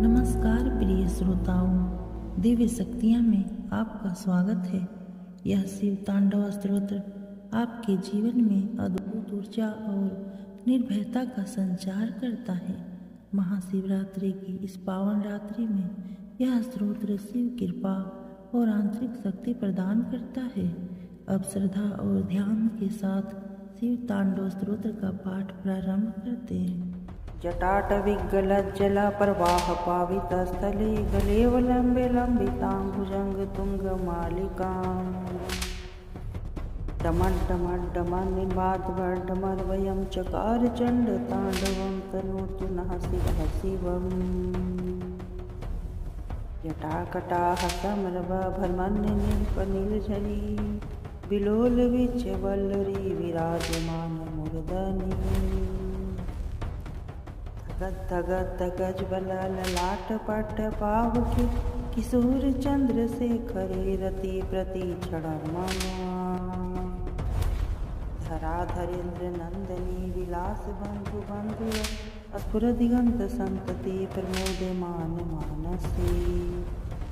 नमस्कार प्रिय श्रोताओं, दिव्य शक्तियाँ में आपका स्वागत है। यह शिव तांडव स्तोत्र आपके जीवन में अद्भुत ऊर्जा और निर्भयता का संचार करता है। महाशिवरात्रि की इस पावन रात्रि में यह स्तोत्र शिव कृपा और आंतरिक शक्ति प्रदान करता है। अब श्रद्धा और ध्यान के साथ शिव तांडव स्तोत्र का पाठ प्रारंभ करते हैं। जटाटविगलज्जल प्रवाह पावितस्थले गलेवलम्बे लम्बिताम्बुजङ्ग तुङ्गमालिकाम् डमड्डमड्डमन्निर्वाद्वर्डमर्वयं चकार चण्डताण्डवं तनोतु नः शिवः शिवम् जटाकटाः समरवभर्मन्निर्पनिर्झरी विलोलविच्यवल्लरी विराजमानमूर्धनि गज्ज्वल ललाट पट पावकी किशोर चंद्रशेखरे रति प्रतीक्षणं मम धराधरेन्द्र नंदनी विलास बंधु बंधुर स्फुरदिगंत संतति प्रमोदमान मानसे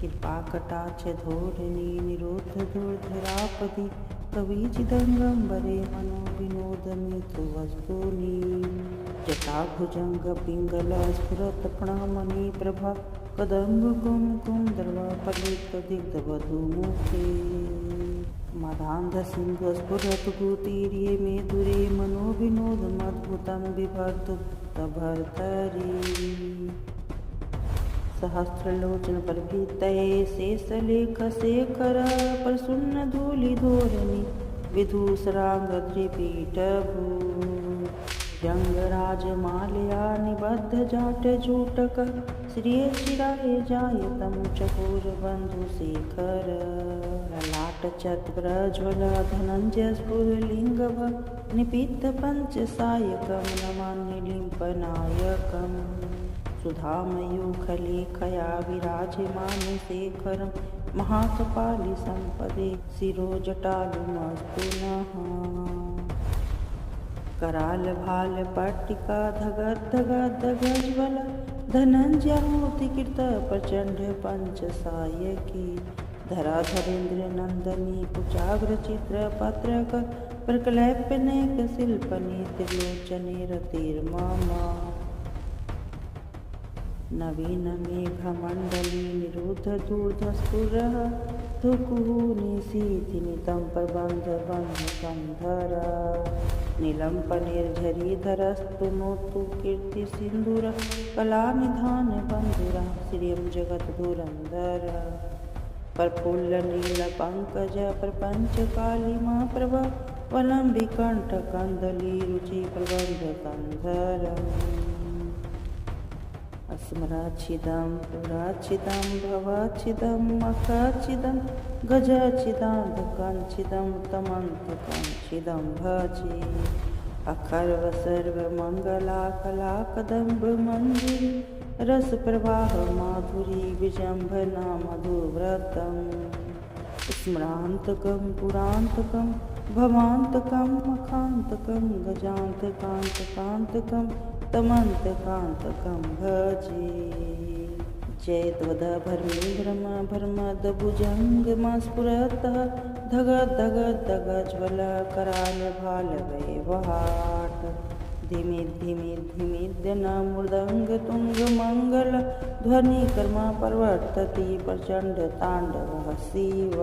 कृपा कटाक्ष धोरणी निरोध धूर्धरापदि कवि चिदंगंबरे मनो विनोद मिथु वस्तूनि जटाभुजंग पिंगल स्फुरत प्रणमणि प्रभा कदम्ब कुमकुम दर्वा पलित दिग्ध वधुमुखे मदांध सिंधु स्फुरत भूतीर्ये मे दुरे मनो विनोद मद्भुतं बिभर्तु भर्तरी सहस्रलोचन प्रभृतये शेषलेख शेखर प्रसन्न धूलि धोरणी विधूसरांगत्रिपीठभू जंगराज मालया निबद्ध जाट जूटक श्रिय चिराय जायतं चकोर बंधु शेखर ललाट चक्रज्वल धनंजय स्फुरलिंगभ निपीत पंच सायकं नमामि लिम्पनायकम् सुधामयूखलेखया विराजमान शेखरं महाकपालि संपदे शिरोजटालुमस्तु नः कराल भाल पट्टिका धगज्वल धनंजयमूर्ति कृत प्रचंड पंच सायकी धराधरेन्द्र नंदनी कुचाग्र चित्र पत्रक प्रकलैप्यनेक शिल्पनि त्रिलोचने रतिर्मम नवीन मेघमण्डली निरुद्ध दूर्धस्फुरः धुकुः निशीथिनितं प्रबन्ध बन्धकन्धर नीलम्पनिर्झरीधरस्तु नोतु कीर्तिसिन्धुर कलानिधान बन्धुरः श्रियं जगद्धुरन्धर प्रफुल्लनीलपङ्कज प्रपञ्च कालिमा प्रभा वलम्बिकण्ठकन्दली रुचि प्रबन्धकन्धरम् स्मराच्छिदं पुराच्छिदं भवाच्छिदं मखाच्छिदं गजाच्छिदान्धकाञ्छिदं तमन्तकाञ्छिदं भजे अखर्व सर्वमङ्गलाकलाकदम्बमञ्जिरी रसप्रवाह माधुरी विजम्भना मधुव्रतं स्मरान्तकं पुरान्तकं भवान्तकं मखान्तकं गजान्तकान्तकान्तकं तमन्तकान्तकं भजे जयद्वदभर्मीभ्रम भर्मदभुजङ्गमस्फुरतः धगज्ज्वल करालभालवैवहाट धिमिद्धिमिद्धिमिद्यन मृदङ्गतुङ्गमङ्गल ध्वनिकर्मा प्रवर्तति प्रचण्ड ताण्डवः शिव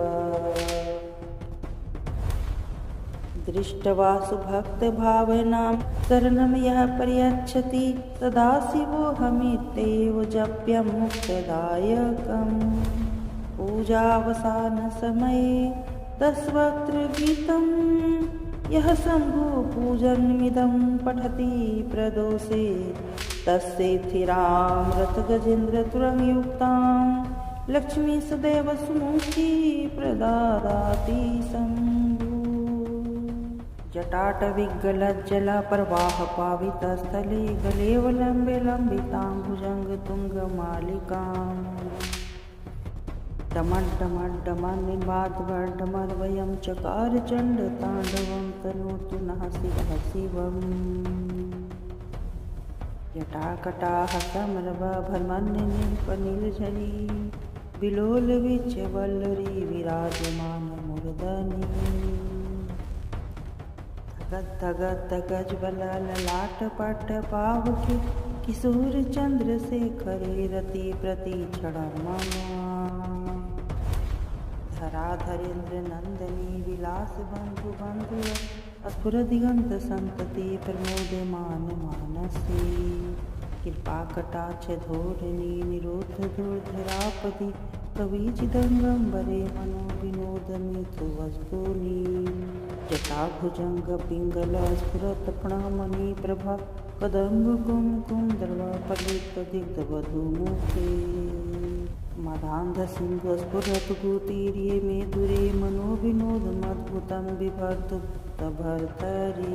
दृष्ट्वा सुभक्तभावनां शरणं यः पर्यच्छति सदा शिवोऽहमित्येव जप्यं मुक्तदायकम् पूजावसानसमये तस्वक्त्रगीतं यः शम्भुपूजनमिदं पठति प्रदोषे तस्येथिरां रथगजेन्द्रतुरङ्गयुक्तां लक्ष्मी सदैव सुमुखी प्रददाति शम्भु जटाटविगलज्जल प्रवाह पावितस्थले गलेवलम्बे लम्बिताम्बुजङ्ग तुङ्गमालिकाम् डमड्डमड्डमन्निर्वाद्वर्डमर्वयं चकार चण्डताण्डवं तनोतु नः शिवः शिवम् जटाकटाह समरवा भर्मन्य नीलपनीलझरी बिलोल विच वल्लरी विराजमान मूर्धनि धगत धगत गजबल ललाट पट पावके किशोर चंद्र शेखरे रति प्रति धराधरेन्द्र नंदनी विलास बंधु बंधु अस्फुर दिगंत संतति प्रमोदमान मानसी कृपा कटाक्ष धोरणी निरोध दुर्धरापति कवि चिदंगम्बरे मनो विनोद मिथु वस्तुनि जटा भुजंग पिंगल स्फुरत प्रणमणि प्रभा कदम्ब कुमकुम दर्वा पलित दिग्ध वधु मुखे मदांध सिंधु स्फुरत गुतीर्ये मेदुरे मनो विनोद मद्भुतं बिभर्तु भर्तरी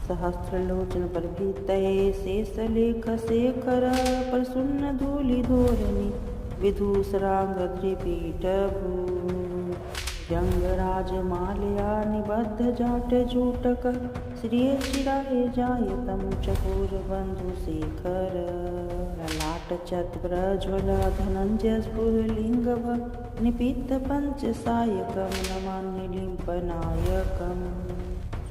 सहस्रलोचन प्रभृतये शेषलेख शेखर प्रसुन्न धूलि धोरणी विधूसरांग त्रिपीठ भू जंगराज मालया निबद्ध जाट जूटक श्रिय चिराय जायतम चकोर बंधु शेखर ललाट चतप्रज्वल धनंजय स्फुरलिंगव निपीत पंच सायकम नमान्य लिंपनायकम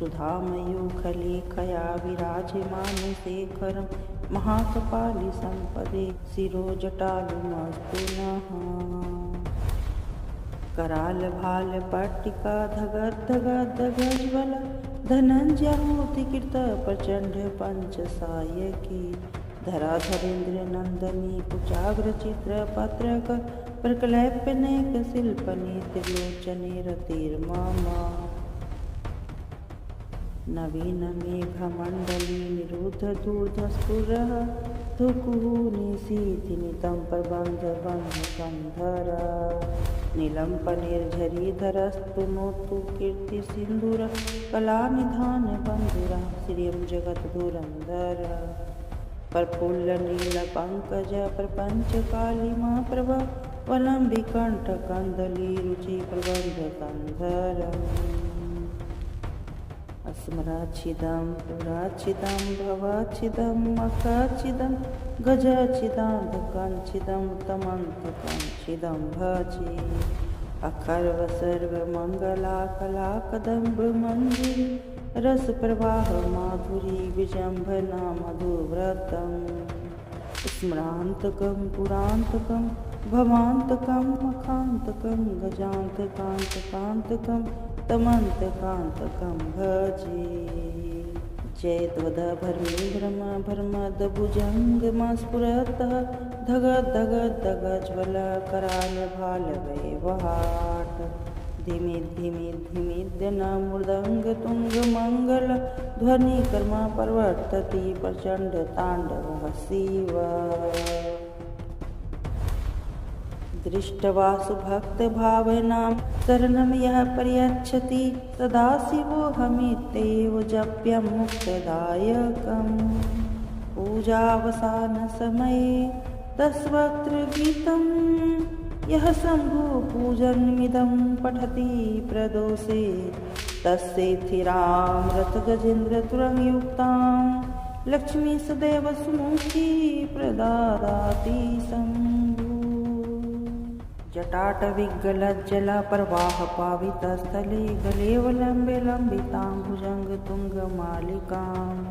सुधामयूखलेखया विराजमान शेखरं महाकपालि संपदे शिरो जटालुमस्तु नः कराल भाल पट्टिका धगत धगत धगज्वल धनंजयमूर्ति कृत प्रचंड पंच सायकी धराधरेन्द्र नंदनी कुचाग्र चित्र पत्रक प्रकलैप्यनेक शिल्पनि त्रिलोचने रतिर्मम नवीन मेघमंडली निरुद्ध दूर्धस्फुरः धुकुः निशीथिनितं प्रबन्ध बन्ध कंधर नीलम्पनिर्झरीधरस्तु नोतु कीर्ति सिंधुर कलानिधान बंधुरः श्रियं जगत धुरंधर प्रफुल्ल नील पंकज प्रपंच कालिमा प्रभा वलंबि कंठ कंदली रुचि प्रबंध कंधरम् अस्मराच्छिदं पुराच्छिदं भवाच्छिदं मखाच्छिदं गजाच्छिदान्धकाञ्छिदं तमन्तकाञ्छिदं भजे अखर्व सर्वमङ्गला कला कदम्ब मञ्जिरी रसप्रवाह माधुरी विजम्भना मधुव्रतं स्मरान्तकं पुरान्तकं भवान्तकं मखान्तकं गजान्तकान्तकान्तकं तमन्तकान्तकं भजे जयद्वद भर्मीभ्रम भर्मद भुजङ्गमस्फुरतः धगद् धगद् धगज्वल कराल भाल वैवहाट धिमिद् धिमिद् धिमिद्यन मृदङ्ग तुङ्ग मङ्गल ध्वनि कर्मा प्रवर्तति प्रचण्ड ताण्डवः शिव दृष्ट्वा सुभक्तभावनां शरणं यः प्रयच्छति सदा शिवोऽहमित्येव जप्यं मुक्तदायकम् पूजावसानसमये तस्वक्त्रगीतं यः शम्भो पूजनमिदं पठति प्रदोषे तस्येथिरामृतगजेन्द्रतुरङ्गयुक्तां लक्ष्मी सदैव सुमुखी प्रददाति शम्भु जटाटविगलज्जला प्रवाह पावितस्थले गलेवलम्बे लम्बितां भुजङ्गतुङ्गमालिकाम्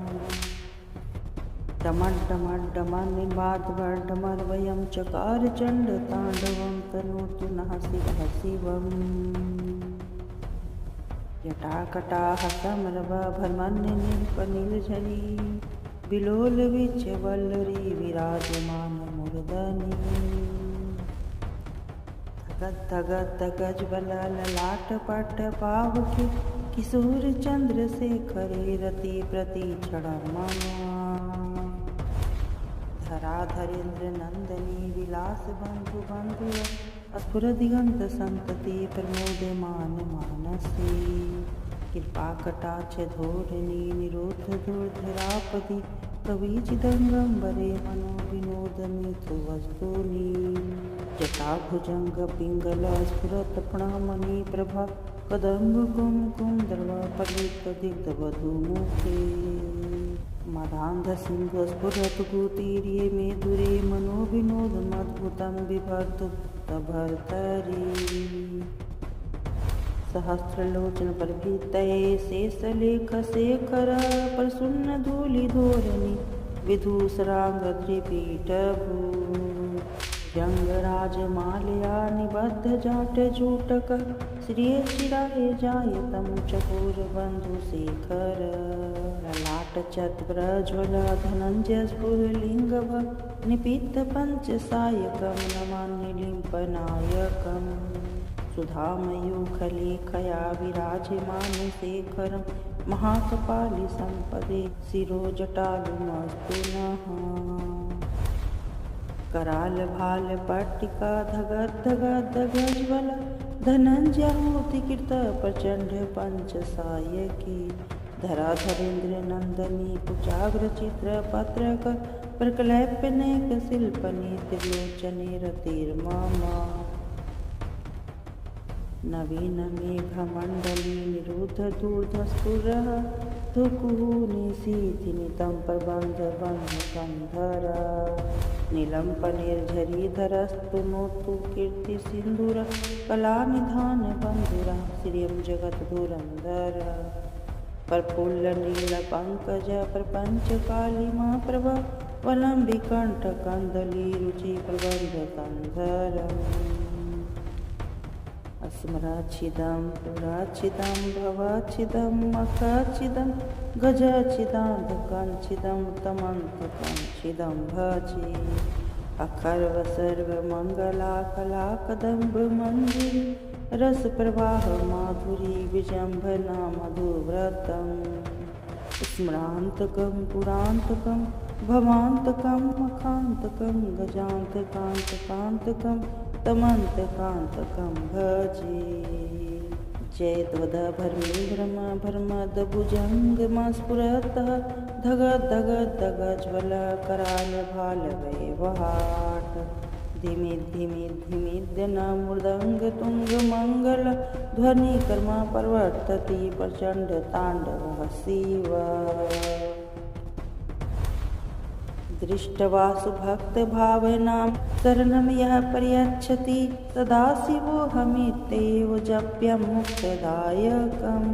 डमड्डमड्डमन्निर्वाद्वर्डमर्वयं चकार चण्डताण्डवं तनोतु नः शिवः शिवम् जटाकटाह समरवा भर्मन्य नीलपनीलझरी बिलोल विच वल्लरी विराजमान मूर्धनि धगत धगत गजबल ललाट पट पावके किशोर चंद्र शेखरे रति प्रति धराधरेन्द्र नंदनी विलास बंधु बंधु अस्फुर दिगंत संतति प्रमोदमान मानसी कृपा कटाक्ष धोरणी निरोध दुर्धरापति कवि चिदंगम्बरे मनो विनोद मिथु वस्तुनि जटा भुजंग पिंगल स्फुरत प्रणमणि प्रभा कदम्ब कुमकुम दर्वा पलित दिग्ध वधु मुखे मदान्धसिन्धुस्फुरतुगुतीर्ये मेदुरे मनोविनोदमद्भुतं बिभर्तुभर्तरि सहस्रलोचनप्रभृतये शेषलेखशेखर प्रसन्नधूलिधोरणि विधूसराङ्गत्रिपीठभू जङ्गराजमालया निबद्धजाटजूटकः श्रियशिराय जायतं चकोरबन्धुशेखर ललाटचत्प्रज्वल धनञ्जयस्फुरलिङ्गभ निपीतपञ्चसायकं नमामि लिम्पनायकम् सुधामयूखलेखया विराजमानशेखरं महाकपालि सम्पदे शिरोजटालुमस्तु नः करालभालपट्टिका धगद्धगद्धगज्वल धनञ्जयमूर्तिकृत प्रचण्ड पञ्चसायकी धराधरेन्द्रनन्दनी कुचाग्रचित्रपत्रक प्रकलैप्यनेकशिल्पनि त्रिलोचने रतिर्मम नवीनमेघमण्डली निरुद्धदूर्धस्फुरः धुकुनिशीथिनितं प्रबन्धबन्धकन्धर नीलम्पनिर्झरीधरस्तु नोतु कीर्तिसिन्धुरः कलानिधानबन्धुरः श्रियं जगद्धुरन्धर प्रफुल्लनीलपङ्कज प्रपञ्चकालिमा प्रभा वलम्बिकण्ठकन्दलीरुचिप्रबन्धकन्धरम् अस्मराच्छिदं पुराच्छिदं भवाच्छिदं मखाच्छिदं गजाच्छिदान्धकञ्छिदं तमन्तकञ्छिदं भजे अखर्वसर्वमङ्गलाकलाकदम्बमञ्जिरी रसप्रवाह माधुरी विजम्भना मधुव्रतं स्मरान्तकं पुरान्तकं भवान्तकं मखान्तकं गजान्तकान्तकान्तकं तमन्तकान्तकं भजे जयद्वदभर्मीभ्रम भर्मदभुजङ्गमस्फुरतः धगद्धगद्धगज्वल करालभालवैवहाट धिमिद्धिमिद्धिमिद्यन मृदङ्गतुङ्गमङ्गल ध्वनिकर्मा प्रवर्तति प्रचण्डताण्डवः शिव दृष्टवासु भक्तभावनां शरणं यः प्रयच्छति सदा शिवोऽहमित्येव जप्यं मुक्तदायकम्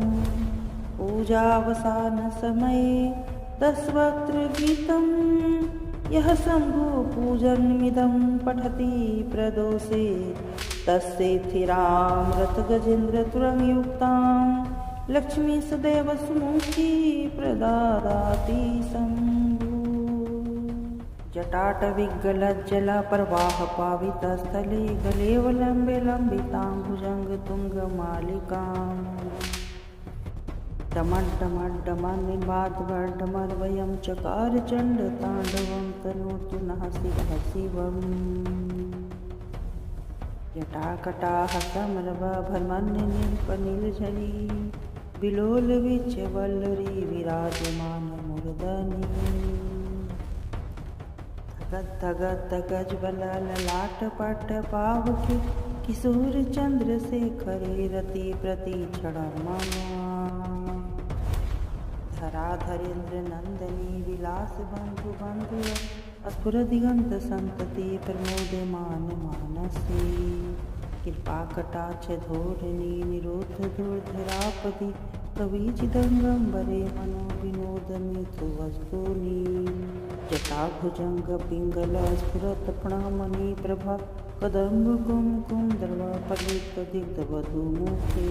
पूजावसानसमये तस्वक्त्रगीतं यः शम्भुपूजनमिदं पठति प्रदोषे तस्येथिरां रथगजेन्द्रतुरङ्गयुक्तां लक्ष्मी सदैव सुमुखी प्रददाति शम्भु जटाटविगलज्जलप्रवाहपावितस्थले गलेवलम्बे लम्बितां भुजङ्गतुङ्गमालिकाम् डमड्डमड्डमनिर्वाद्वर्डमर्वयं चकार चण्डताण्डवं तनोतु नः शिवः शिवम् जटाकटाः समरवभर्मन्यनिल्पनिर्झरी विलोलविच्यवल्लरी विराजमानमूर्धनि धगद्धगद्धगज्वल ललाटपट्टपावके किशोरचन्द्रशेखरे रतिप्रतिक्षणं मम धराधरेन्द्रनन्दनी विलासबन्धुबन्धुर स्फुरदिगन्तसन्तति प्रमोदमानमानसे कृपाकटाक्षधोरिणी निरोधदुर्धरापदि कविचिदङ्गम्बरे मनोविनोदमिथुवस्तूनि जटाभुजङ्गपिङ्गलस्फुरत्प्रणमणिप्रभा कदम्बकुङ्कुमदर्वापलितदिग्धवधूमुखे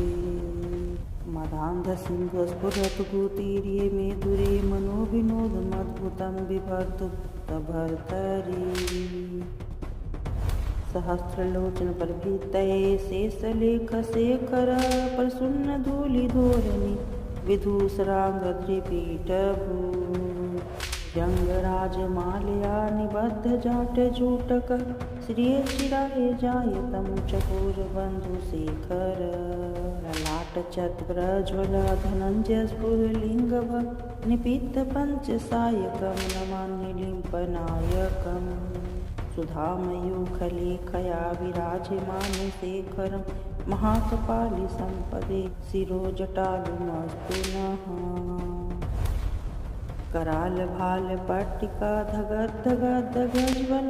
मदान्धसिन्धुस्फुरतुगुतीर्ये मेदुरे मनोविनोदमद्भुतं बिभर्तुभर्तरि सहस्रलोचनप्रभृतये शेषलेखशेखर प्रसन्नधूलिधोरणि विधूसराङ्गत्रिपीठभू जङ्गराजमालया निबद्धजाटजूटकः श्रियशिराय जायतं चकोरबन्धुशेखर ललाटचत्प्रज्वल धनञ्जयस्फुरलिङ्गभ निपीतपञ्चसायकं नमामि लिम्पनायकम् सुधामयूखलेखया विराजमानशेखरं महाकपालि सम्पदे शिरोजटालुमस्तु नः कराल भाल पट्टिका धगज्वल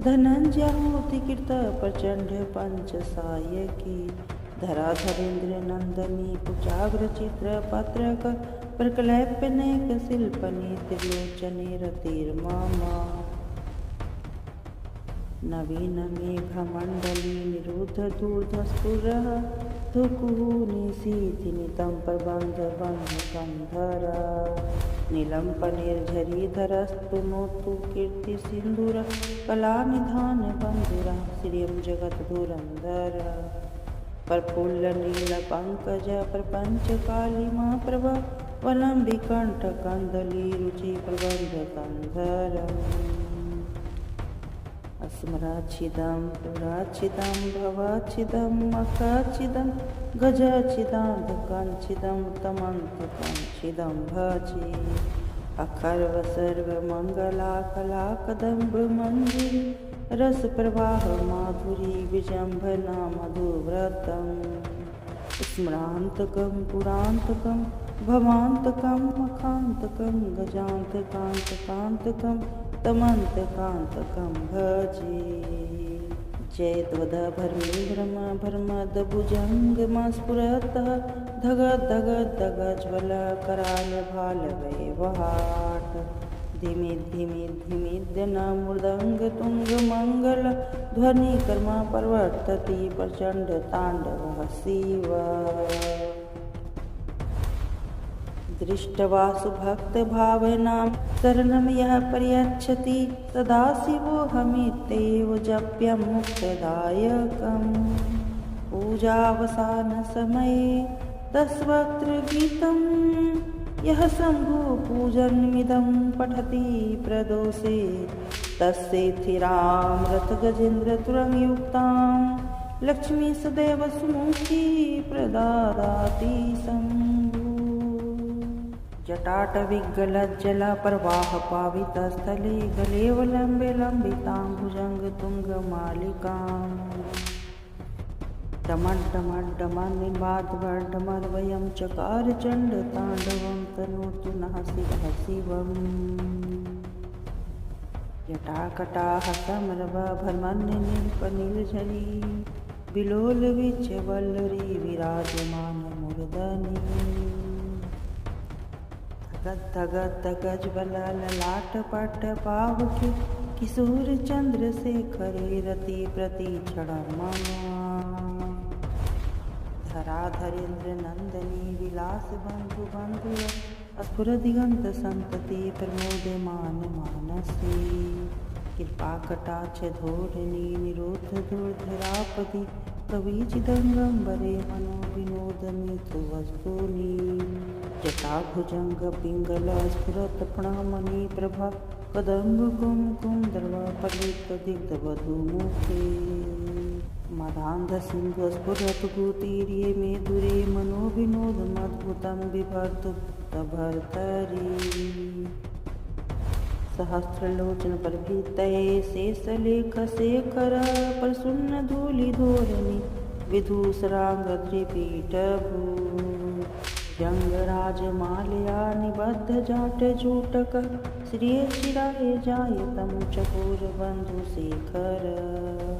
धनंजयाहुतिकृत प्रचंड पंच सायकी धराधरेन्द्र नंदनी कुचाग्र चित्र पत्रक प्रकलैप्यनेक शिल्पनि त्रिलोचने रतिर्ममा नवीन मेघमण्डली निरुद्ध दूर्धस्फुरः धुकुः निशीथिनितं प्रबन्ध बन्धकन्धर नीलम्पनिर्झरीधरस्तु नोतु कीर्तिसिन्धुरः कलानिधान बन्धुरः श्रियं जगद्धुरन्धर प्रफुल्लनीलपङ्कज प्रपञ्चकालिमा प्रभ वलम्बिकण्ठकन्दली रुचिप्रबन्धकन्धरम् अस्मराच्छिदं पुराच्छिदं भवाच्छिदं मखाच्छिदं गजाच्छिदान्धकञ्छिदं तमन्तकञ्छिदं भजे अखर्व सर्वमङ्गलाकलाकदम्बमञ्जिरी रसप्रवाह माधुरी विजम्भना मधुव्रतं स्मरान्तकं पुरान्तकं भवान्तकं मखान्तकं गजान्तकान्तकान्तकं तमन्तकान्तकं भजे जयद्वदभर्मिभ्रम भर्मदभुजङ्गमस्फुरतः धगज्ज्वल करालभालवैवहाट धिमिद्धिमिद्धिमिद्यन मृदङ्गतुङ्गमङ्गल ध्वनिकर्मा प्रवर्तति प्रचण्डताण्डवः शिव दृष्टवासु भक्तभावनां शरणं यः पर्यच्छति सदा शिवोऽहमित्येव जप्यं मुक्तदायकम् पूजावसानसमये दशवक्त्रगीतं यः शम्भुपूजनमिदं पठति प्रदोषे तस्येथिरां रथगजेन्द्रतुरङ्गयुक्तां लक्ष्मी सदैव सुमुखी प्रददाति शम्भु जटाटविगलज्जलप्रवाहपावितस्थले गलेवलम्बे लम्बितां भुजङ्गतुङ्गमालिकाम् डमड्डमड्डमन्निर्वाद्वर्डमर्वयं चकार चण्डताण्डवं तनोतु नः शिवः शिवम् जटाकटाः समरवभर्मन्निल्पनीलझरी विलोलविच्यवल्लरी विराजमानमूर्धनि धगज्ज्वल ललाटपट्टपावके किशोर चन्द्रशेखरे रति प्रतीक्षणं मम धराधरेन्द्र नंदनी विलास बंधु स्फुरदिगंत संतति प्रमोदमान मानसी कृपाकटाक्ष धोरणी निरोध दुर्धरापदि कविचिदंगंबरे मनो विनोदमितु वस्तूनि जटाभुजंग पिंगल स्फुरत प्रणमणि प्रभा कदम्ब कुमकुम द्रव पलित दिग्धवधूमुखे मदान्ध सिंह स्फुरत गुतीर्ये मेदुरे मनो विनोदमद्भुतं बिभर्तुभर्तरि सहस्रलोचन प्रभृतये शेषलेख शेखर प्रसन्न धूलिधोरणी विधूसराङ्गत्रिपीठभू जङ्गराजमालया निबद्धजाटजूटक श्रियशिराय जायतं चकोरबन्धुशेखर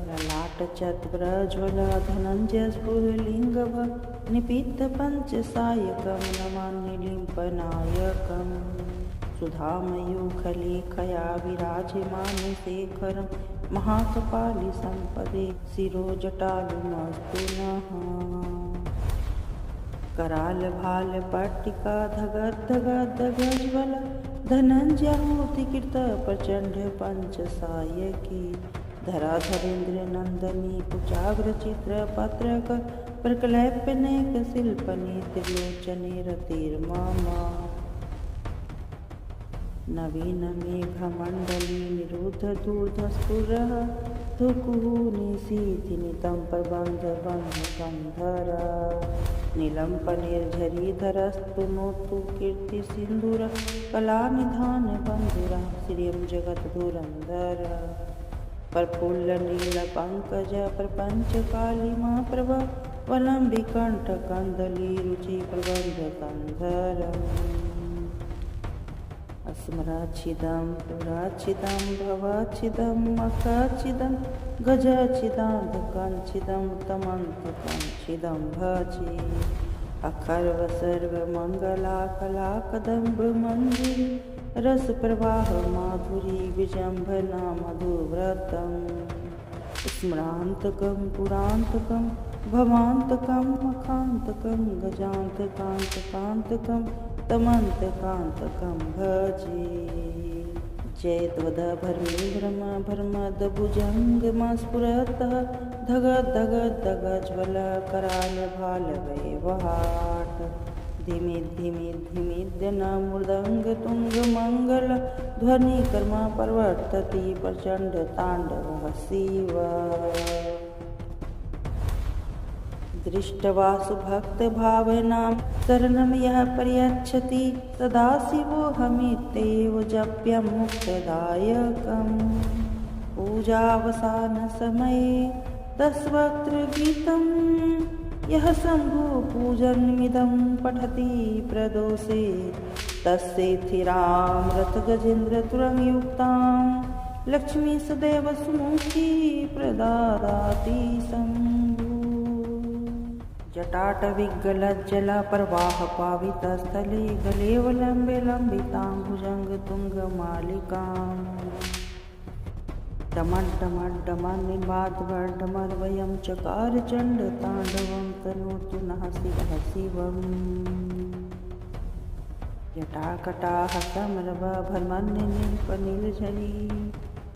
ललाटचत्प्रज्वल धनञ्जयस्फुरलिङ्गभ निपीतपञ्चसायकं नमान्निलिम्पनायकम् सुधामयूखलेखया विराजमानशेखरं महाकपालि सम्पदे शिरोजटालुमस्तु नः कराल पट्टिका धगज्ज्वल धनंजयाहुतिकृत प्रचंड पंच सायकी धराधरेन्द्र नंदनी कुचाग्र चित्र पत्रक प्रकलैप्यनेक शिल्पनि त्रिलोचने रतिर्ममा नवीन मेघमण्डली निरुद्ध दूर्धस्फुरः धुकुः निशीथिनितं प्रबन्ध बन्धकन्धर नीलम्पनिर्झरीधरस्तु नोतु कीर्तिसिन्धुरः कलानिधान बन्धुरः श्रियं जगद्धुरन्धर प्रफुल्लनीलपङ्कज प्रपञ्चकालिमा प्रभ वलम्बिकण्ठकन्दली रुचिप्रबन्धकन्धरम् अस्मराच्छिदं पुराच्छिदं भवाच्छिदं मखाच्छिदं गजाच्छिदान्धकाञ्छिदं तमन्तकाञ्छिदं भजे अखर्व सर्वमङ्गला कलाकदम्ब मञ्जिरी रसप्रवाह माधुरी विजम्भना मधुव्रतम् स्मरान्तकं पुरान्तकं भवान्तकं मखान्तकं गजान्तकान्तकान्तकं तमन्तकान्तकं भजे जय त्वदभर्मीभ्रमभर्मदभुजङ्गमस्फुरतः धगद्धगद्धगज्वलकरालभालवैवहाट धिमिद्धिमिद्धिमिद्यनमृदङ्गतुङ्गमङ्गल ध्वनिकर्मा प्रवर्तति प्रचण्डताण्डवः शिव दृष्टवासु भक्तभावनां शरणं यः प्रयच्छति सदा शिवोऽहमित्येव जप्यं मुक्तदायकम् पूजावसानसमये तस्वक्त्रगीतं यः शम्भो पूजनमिदं पठति प्रदोषे तस्येथिरां रथगजेन्द्रतुरं युक्तां लक्ष्मी सदैव सुमुखी प्रददाति शम्भो जटाटविगलज्जलप्रवाह पावितस्थले गलेवलम्बे लम्बितां भुजङ्गतुङ्गमालिकाम् डमड्डमड्डमन्निर्वाद्वर्डमर्वयं चकार चण्डताण्डवं तनोतु नः शिवः शिवम् जटाकटाः समरवभर्मन्निल्पनीलझरी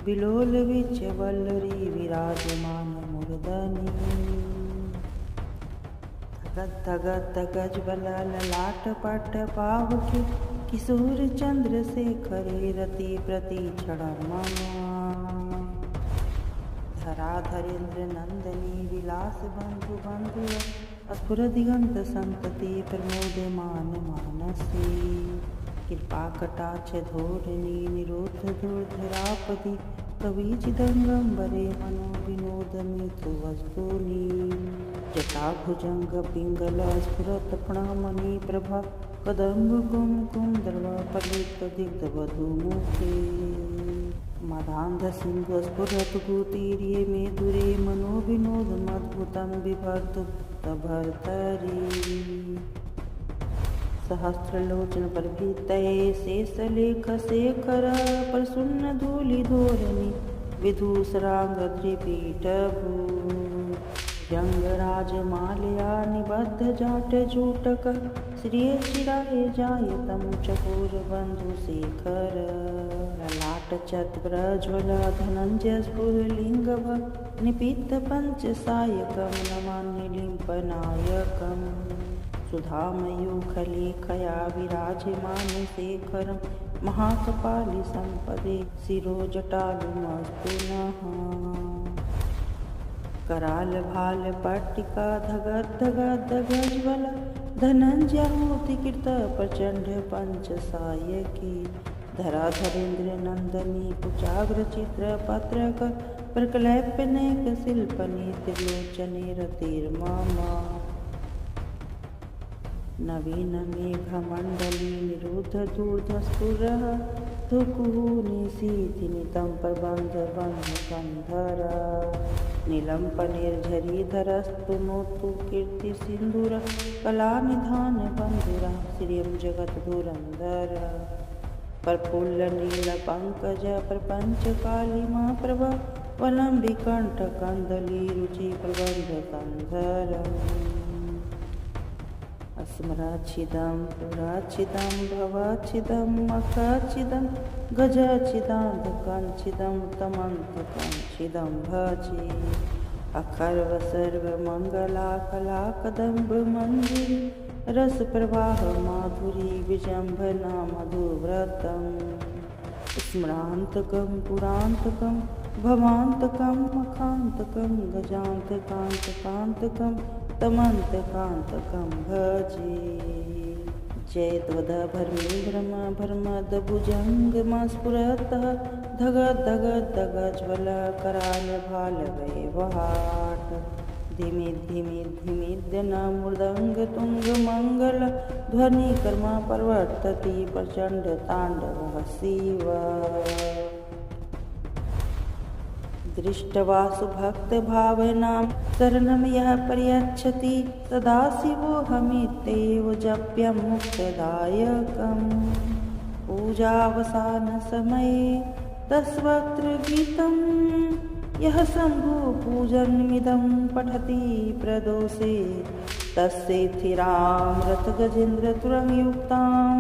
विलोलविच्यवल्लरी विराजमानमूर्धनि धगद्धगद्धगज्वलललाटपट्टपावके किशोरचन्द्रशेखरे रतिप्रतिक्षणं मम धराधरेन्द्रनन्दनी विलासबन्धुबन्धुर स्फुरदिगन्तसन्तति प्रमोदमानमानसे कृपाकटाक्षधोरिणी निरोधदुर्धरापदि कविचिदङ्गम्बरे मनोविनोदमितुवस्तूनि जटाभुजङ्गपिङ्गलस्फुरत्प्रणमणिप्रभा कदम्बकुङ्कुमदर्वफलितदिग्धवधूमुखे मदान्धसिन्धुस्फुरत्कुतीर्ये मे दूरे मनोविनोदमद्भुतं बिभर्तुभर्तरि सहस्रलोचनप्रभृतये शेषलेखशेखर प्रसन्नधूलिधोरणि विधूसराङ्गत्रिपीठभू जङ्गराजमालया निबद्धजाटजूटकः श्रियचिराय जायतं चकोरबन्धुशेखर ललाटचत्प्रज्वल धनञ्जयस्फुरलिङ्गभ निपीतपञ्चसायकं नमान्यलिम्पनायकम् सुधामयूखलेखया विराजमानशेखरं महाकपालिसम्पदे शिरोजटालुमस्तु नः करालभालपट्टिका धगद्धगद्धगज्वल धनञ्जयाहुतिकृत प्रचण्ड पञ्चसायकी धराधरेन्द्रनन्दनी कुचाग्रचित्रपत्रक प्रकलैप्यनेकशिल्पनि त्रिलोचने रतिर्मम नवीनमेघमण्डली निरुद्धदूर्धस्फुरः धुकुः निशीथिनितं प्रबन्धबन्धकन्धर नीलम्पनिर्झरीधरस्तु नोतु कीर्तिसिन्धुरः कलानिधानबन्धुरः श्रियं जगद्धुरन्धर प्रफुल्लनीलपङ्कज प्रपञ्चकालिमा प्रभा वलम्बिकण्ठकन्दली रुचिप्रबन्धकन्धरम् अस्मराच्छिदं पुराच्छिदं भवाच्छिदं मखाच्छिदं गजाच्छिदान्धकाञ्छिदं तमन्तकाञ्छिदं भजे अखर्व सर्वमङ्गला कलाकदम्ब मञ्जिरी रसप्रवाह माधुरी विजम्भना मधुव्रतम् स्मरान्तकं पुरान्तकं भवान्तकं मखान्तकं गजान्तकान्तकान्तकं तमन्तकान्तकं भजे जय त्वदभर्मीभ्रमभर्मदभुजङ्गमस्फुरतः धगद्धगद्धगज्वलकरालभालवैवहाट धिमि धिमि धिमिद्यन मृदंग तुंग मंगल ध्वनि कर्मा प्रवर्तति प्रचंड तांडव शिव दृष्ट्वा सुभक्त भावनां शरणं यः पर्यच्छति सदा शिवोऽहमित्येव जप्यं मुक्तदायकम् पूजावसानसमये तस्वक्त्र गीतं यः शम्भुपूजनमिदं पठति प्रदोषे तस्येथिरां रथगजेन्द्रतुरङ्गयुक्तां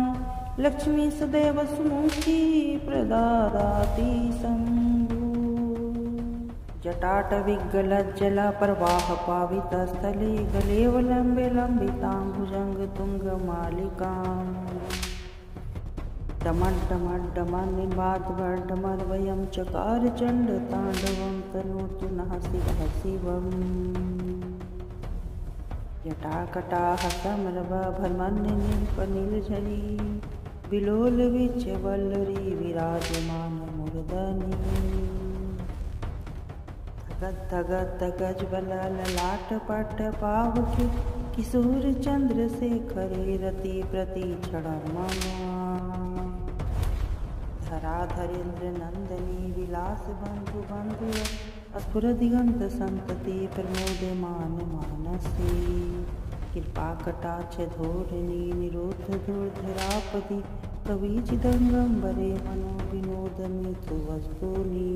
लक्ष्मी सदैव सुमुखी प्रददाति शम्भु जटाटविगलज्जलप्रवाह पावितस्थले गलेवलम्बे लम्बितां भुजङ्गतुङ्गमालिकाम् डमड्डमड्डमन्निबाध्वड्डमर्वयं चकार चण्डताण्डवं तनोतु नः शिवः शिवम् जटाकटाः समरवभर्मन्निपनीलझरी विलोलविच्यवल्लरी विराजमानमूर्धनि गद्दगद्दगज्ज्वल ललाटपट्ट पावके किशोर चन्द्रशेखरे रति प्रतिक्षणं मम धराधरेन्द्र नन्दनी विलास बन्धु बन्धु स्फुरदिगन्त सन्तति प्रमोदमान मानसी कृपाकटाक्ष धोरिणी निरोध धूर्धरापति कविचिदङ्गम्बरे मनो विनोदमितु वस्तूनि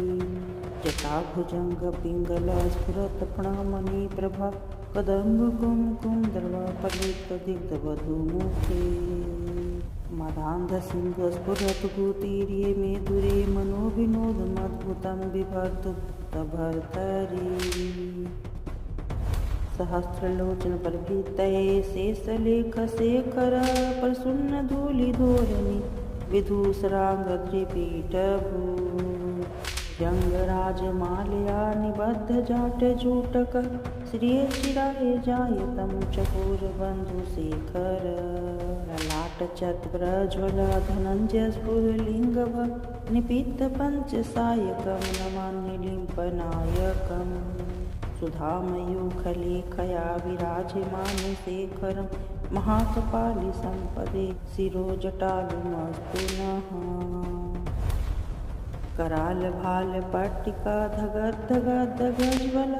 जटाभुजंग पिंगल स्फुरत प्रणमणि प्रभा कदम्ब कुमकुम दर्वा पलित दिग्ध वधुमुखे मदान्ध सिंधु स्फुरत गुतीर्ये मेदुरे मनो विनोद मद्भुतं बिभर्तु भर्तरी सहस्रलोचन प्रभृतये शेषलेख शेखर प्रसुन्न धूलि धोरणी विधूसरांगत्रिपीठभू जंगराजमालया निबद्ध जाट जूटक श्रियचिराय जायतं चकोरबन्धुशेखर ललाटचत्प्रज्वल धनञ्जय स्फुरलिङ्गभ निपीतपञ्चसायकं नमान्निलिम्पनायकम् सुधामयूखलेखया विराजमानशेखरं महाकपालि सम्पदे शिरोजटालुमस्तु नः कराल भाल पट्टिका धगद्धगद्धगज्ज्वल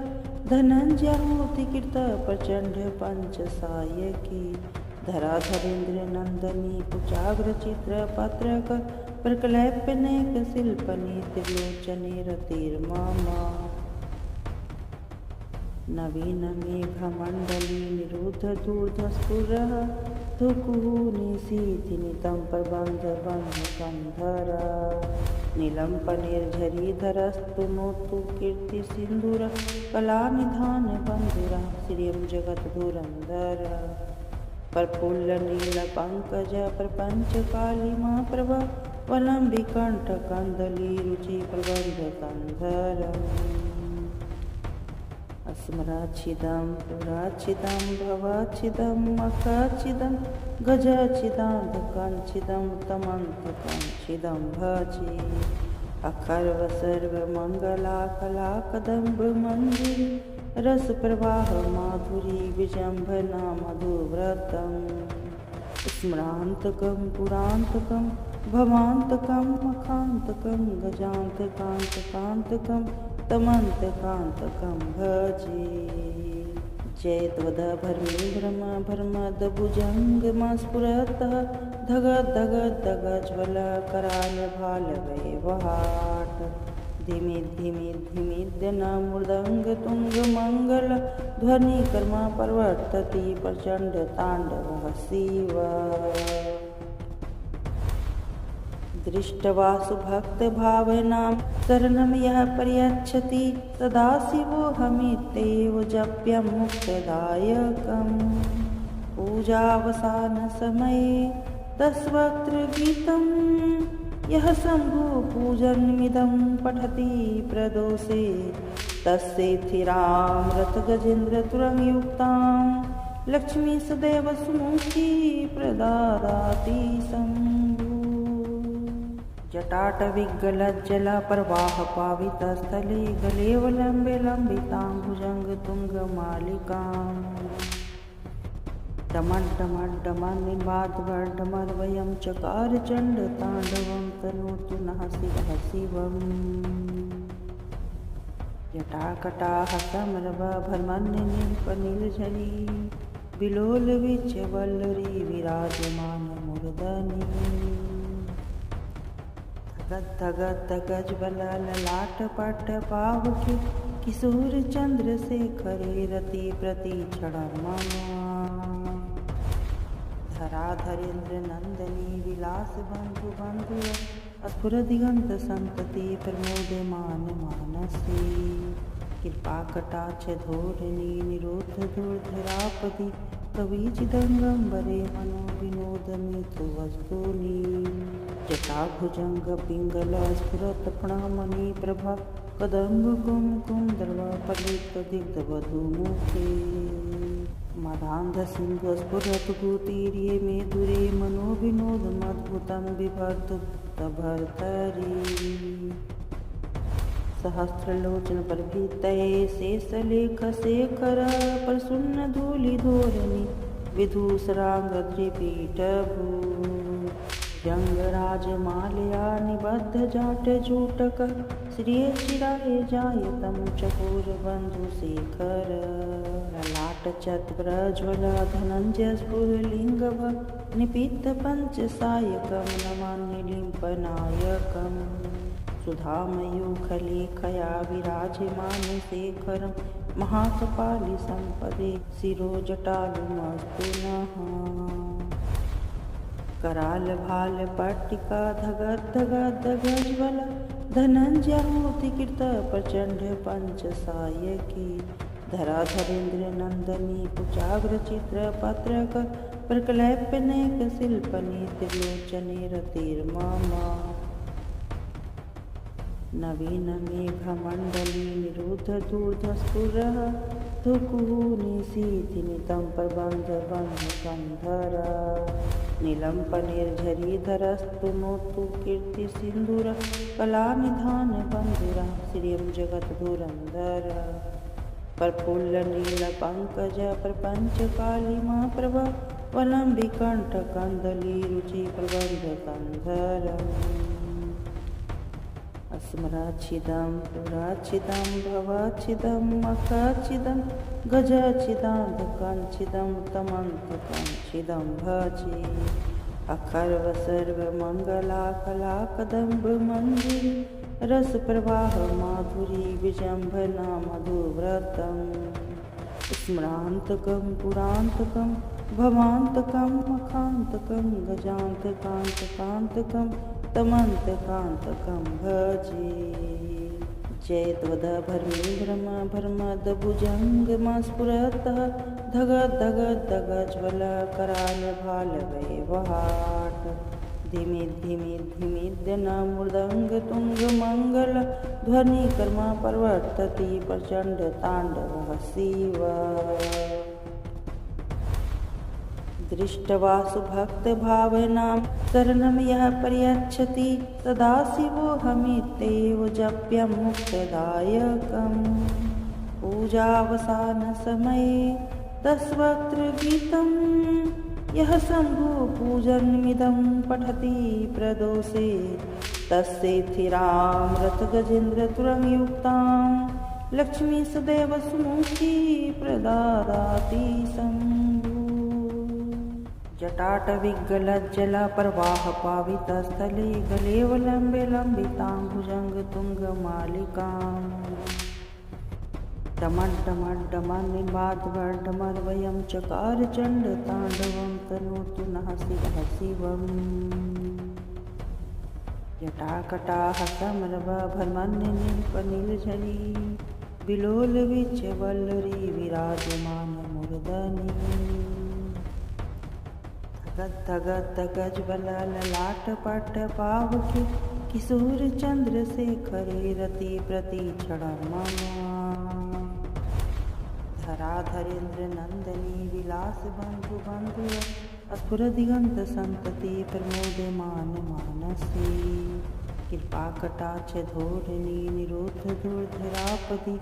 धनञ्जयमूर्तिकृत प्रचण्ड पञ्चसायकी धराधरेन्द्र नन्दनी कुचाग्रचित्र पत्रक प्रकलैप्यनेक शिल्पनि त्रिलोचने रतिर्मम नवीन मेघमण्डली निरुद्ध दूर्धस्फुरः धुकुः निशीथिनितं प्रबन्ध बन्धकन्धर नीलम्पनिर्झरीधरस्तु नोतु कीर्तिसिन्धुर कलानिधान बन्धुरः श्रियं जगद्धुरन्धर प्रफुल्लनीलपङ्कज प्रपञ्चकालिमा प्रभा वलम्बिकण्ठकन्दली रुचिप्रबन्धकन्धरम् अस्मराच्छिदं पुराच्छिदं भवाच्छिदं मखाच्छिदं गजाच्छिदान्धकञ्छिदं तमन्तकञ्छिदं भजे अखर्वसर्वमङ्गलाकलाकदम्बमञ्जिरी रसप्रवाह माधुरी विजम्भना मधुव्रतं स्मरान्तकं पुरान्तकं भवान्तकं मखान्तकं गजान्तकान्तकान्तकं तमन्तकान्तकं भजे जयद्वदभर्मीभ्रम भर्मदभुजङ्गमस्फुरतः धगद्धगद्धगज्ज्वल करालभालवैवहाट धिमि धिमि धिमिद्यन मृदङ्गतुङ्गमङ्गल ध्वनिकर्मा प्रवर्तति प्रचण्ड ताण्डवः शिव दृष्ट्वा सुभक्तभावनां शरणं यः पर्यच्छति सदा शिवोऽहमित्येव जप्यं मुक्तदायकम् पूजावसानसमये तस्वक्त्र गीतं यः शम्भुपूजनमिदं पठति प्रदोषे तस्येथिरां रथगजेन्द्रतुरङ्गयुक्तां लक्ष्मी सदैव सुमुखी प्रददाति शम्भु जटाटविगलज्जला प्रवाह पावितस्थले गलेवलम्बे लम्बिताम्बुजङ्गतुङ्गमालिकाम् डमड्डमड्डमन्निबाद्धमर्वयं चकार चण्डताण्डवं तनोतु नः शिवः शिवम् जटाकटाः समरवभर्मन्निपनिलझरी विलोलविच्यवल्लरी विराजमानमूर्धनि धगद्धगद्धगज्वललाटपट्टपावके किशोर चन्द्रशेखरे रति प्रतिक्षणं मम धराधरेन्द्र नंदनी विलास बंधु बंधुर स्फुरदिगंत संतति प्रमोदमान मानसे कृपा कटाक्ष धोरणी निरोध दुर्धरापदि कवि चिदंगंबरे मनो विनोद मिथु वस्तुनि जटा भुजंग पिंगल स्फुरत प्रणामणि प्रभा कदम्ब कुमकुम दर्वा पलित दिग्ध वधु मुखे मदान्ध सिंधु स्फुरत भूतीर्ये मे दुरे मनो विनोद मद्भुतं बिभर्तु भर्तरी सहस्रलोचन प्रभृतये शेषलेख शेखर प्रसन्न धूलि धोरणी विधूसरांगत्रिपीठभू जंगराज मालया निबद्ध जाट जूटक श्रिय चिराय जायतं चकोर बंधु शेखर ललाट चक्रज्वल धनंजय स्फुरलिंगभ निपीत पंच सायकं नमान्यलिम्पनायकम् सुधामयूखलेखया विराजमान शेखरं महाकपालि संपदे शिरोजटालुमस्तु नः कराल भाल पट्टिका धगद्धगद्धगज्वल धनंजयमूर्तिकृत प्रचंड पंच सायकी धराधरेन्द्र नंदनी कुचाग्र चित्र पत्रक प्रकलैप्यनेक शिल्पनि त्रिलोचने रतिर्मम नवीन मेघमण्डली निरुद्ध दूर्धस्फुरः धुकुनिशीथिनितं प्रबन्ध बन्धकन्धर नीलम्पनिर्झरीधरस्तुनोतु कीर्तिसिन्धुरः कलानिधानबन्धुरः श्रियं जगद्धुरन्धर प्रफुल्लनीलपङ्कज प्रपञ्चकालिमा प्रभा वलम्बिकण्ठकन्दली रुचिप्रबन्धकन्धरम् स्मराच्छिदं पुराच्छिदं भवाच्छिदं मखाच्छिदं गजाच्छिदान्धकाञ्छिदं तमन्धकाञ्छिदं भजे अखर्व सर्वमङ्गलाकलाकदम्बमञ्जिरी रसप्रवाह माधुरी विजम्भना मधुव्रतं स्मरान्तकं पुरान्तकं भवान्तकं मखान्तकं गजान्तकान्तकान्तकं तमन्तकान्तकं भजे जयद्वदभर्मीभ्रम भर्मदभुजङ्गमस्फुरतः धगद्धगद्धगज्वल करालभालवैवहाट धिमिद्धिमिद्धिमिद्यन मृदङ्गतुङ्गमङ्गल ध्वनिकर्मा प्रवर्तति प्रचण्डताण्डवः शिव दृष्ट्वा सुभक्तभावनां शरणं यः पर्यच्छति सदा शिवोऽहमित्येव जप्यं मुक्तदायकम् पूजावसानसमये दशवक्त्रगीतं यः शम्भुपूजनमिदं पठति प्रदोषे तस्येत्थिरां रथगजेन्द्रतुरङ्गयुक्तां लक्ष्मी सदैव सुमुखी प्रददाति शम्भु जटाटविगलज्जला प्रवाह पावितस्थले गलेवलम्बे लम्बिताम्बुजङ्गतुङ्गमालिकाम् डमड्डमड्डमन्निबाद्धमर्वयं चकार चण्डताण्डवं तनोतु नः शिवः शिवम् जटाकटाः समरवभर्मन्निपनिलझरी विलोलविच्यवल्लरी विराजमानमूर्धनि धगद्धगद्धगज्वललाटपट्टपावके किशोर चन्द्रशेखरे रति प्रतिक्षणं मम धराधरेन्द्र नंदनी विलास बंधु बंधुर स्फुरदिगंत संतति प्रमोदमान मानसे कृपा कटाक्ष धोरणी निरोध दुर्धरापदि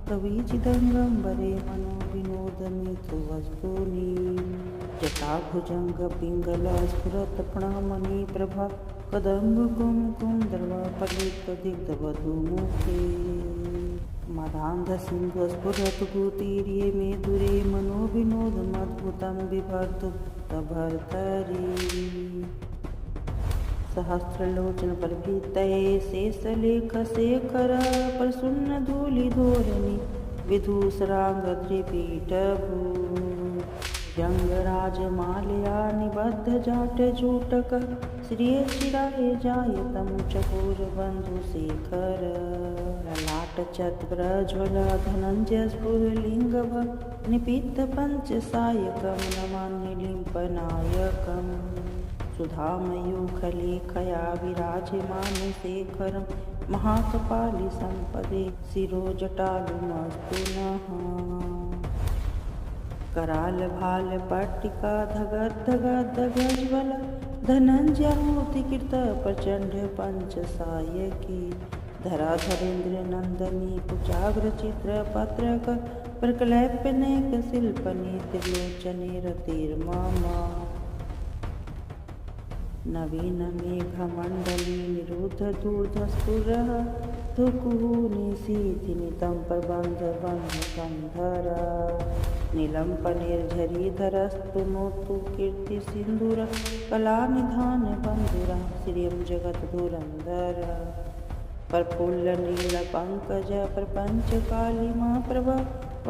कवीचिदंगंबरे मनो विनोदमितु वस्तूनि जटाभुजंग पिंगल स्फुरत प्रणमणि प्रभा कदम्ब कुमकुम दर्वा पलित दिग्धवधूमुखे मदान्ध सिंधु स्फुरत गुतीर्ये मे दुरे मनो विनोदमद्भुतं बिभर्तु तभर्तरि सहस्रलोचन प्रभृतये शेषलेख शेखर प्रसन्न धूलिधोरणी विधूसरांगद्रिपीठभू जंगराजमालया निबद्ध जाट जूटक श्रियचिराय जायतं चकोरबन्धुशेखर ललाट चत्प्रज्वल धनञ्जय स्फुरलिङ्गभ निपीतपञ्चसायकं नमामि लिम्पनायकम् सुधामयूखलेखया विराजमानशेखरं महाकपालि सम्पदे शिरोजटालुमस्तु नः करालभालपट्टिका धगद्धगद्धगज्वल धनञ्जयाहुतिकृत प्रचण्ड पञ्चसायकी धराधरेन्द्रनन्दनी कुचाग्रचित्रपत्रक प्रकलैप्यनेक शिल्पने त्रिलोचने रतिर्मम नवीन मेघमण्डली निरुद्ध दूर्धस्फुरः धुकुः निशीथिनितं प्रबन्धबन्धकन्धर नीलम्पनिर्झरीधरस्तु नोतु कीर्तिसिन्धुर कलानिधानबन्धुरः श्रियं जगद्धुरन्धर प्रफुल्लनीलपङ्कज प्रपञ्चकालिमा प्रभा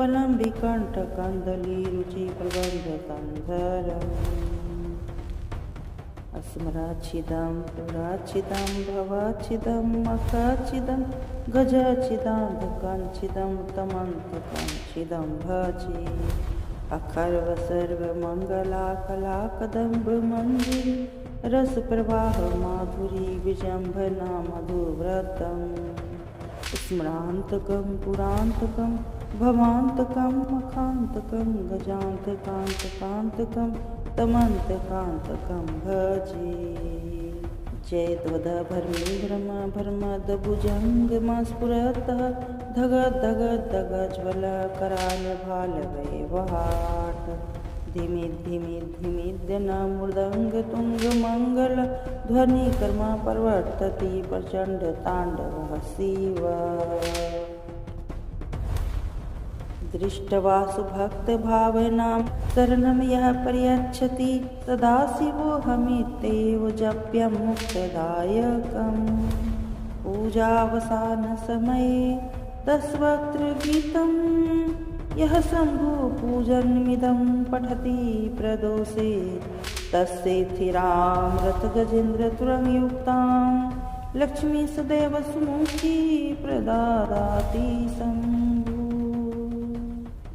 वलम्बिकण्ठकन्दली रुचिप्रबन्धकन्धरम् अस्मराच्छिदं पुराच्छिदं भवाच्छिदं मखाच्छिदं गजाच्छिदान्धकञ्छिदं तमन्तकञ्छिदं भजे अखर्व सर्वमङ्गलाकलाकदम्बमञ्जिरी रसप्रवाह माधुरी विजम्भना मधुव्रतं स्मरान्तकं पुरान्तकं भवान्तकं मखान्तकं गजान्तकान्तकान्तकं तमन्तकान्तकं भजे जयद्वदभर्मीभ्रम भर्मदभुजङ्गमस्फुरतः धगद्धगद्धगज्वल करालभालवैवहाट धिमिद्धिमिद्धिमिद्यन मृदङ्गतुङ्गमङ्गल ध्वनिकर्मा प्रवर्तति प्रचण्डताण्डवः शिव दृष्टवासु भक्तभावनां शरणं यः प्रयच्छति सदाशिवोऽहमित्येव जप्यं मुक्तदायकम् पूजावसानसमये दशवक्त्रगीतं यः शम्भुपूजनमिदं पठति प्रदोषे तस्येथिरां रथगजेन्द्रतुरङ्गयुक्तां लक्ष्मी सदैव सुमुखी प्रददाति शम्भु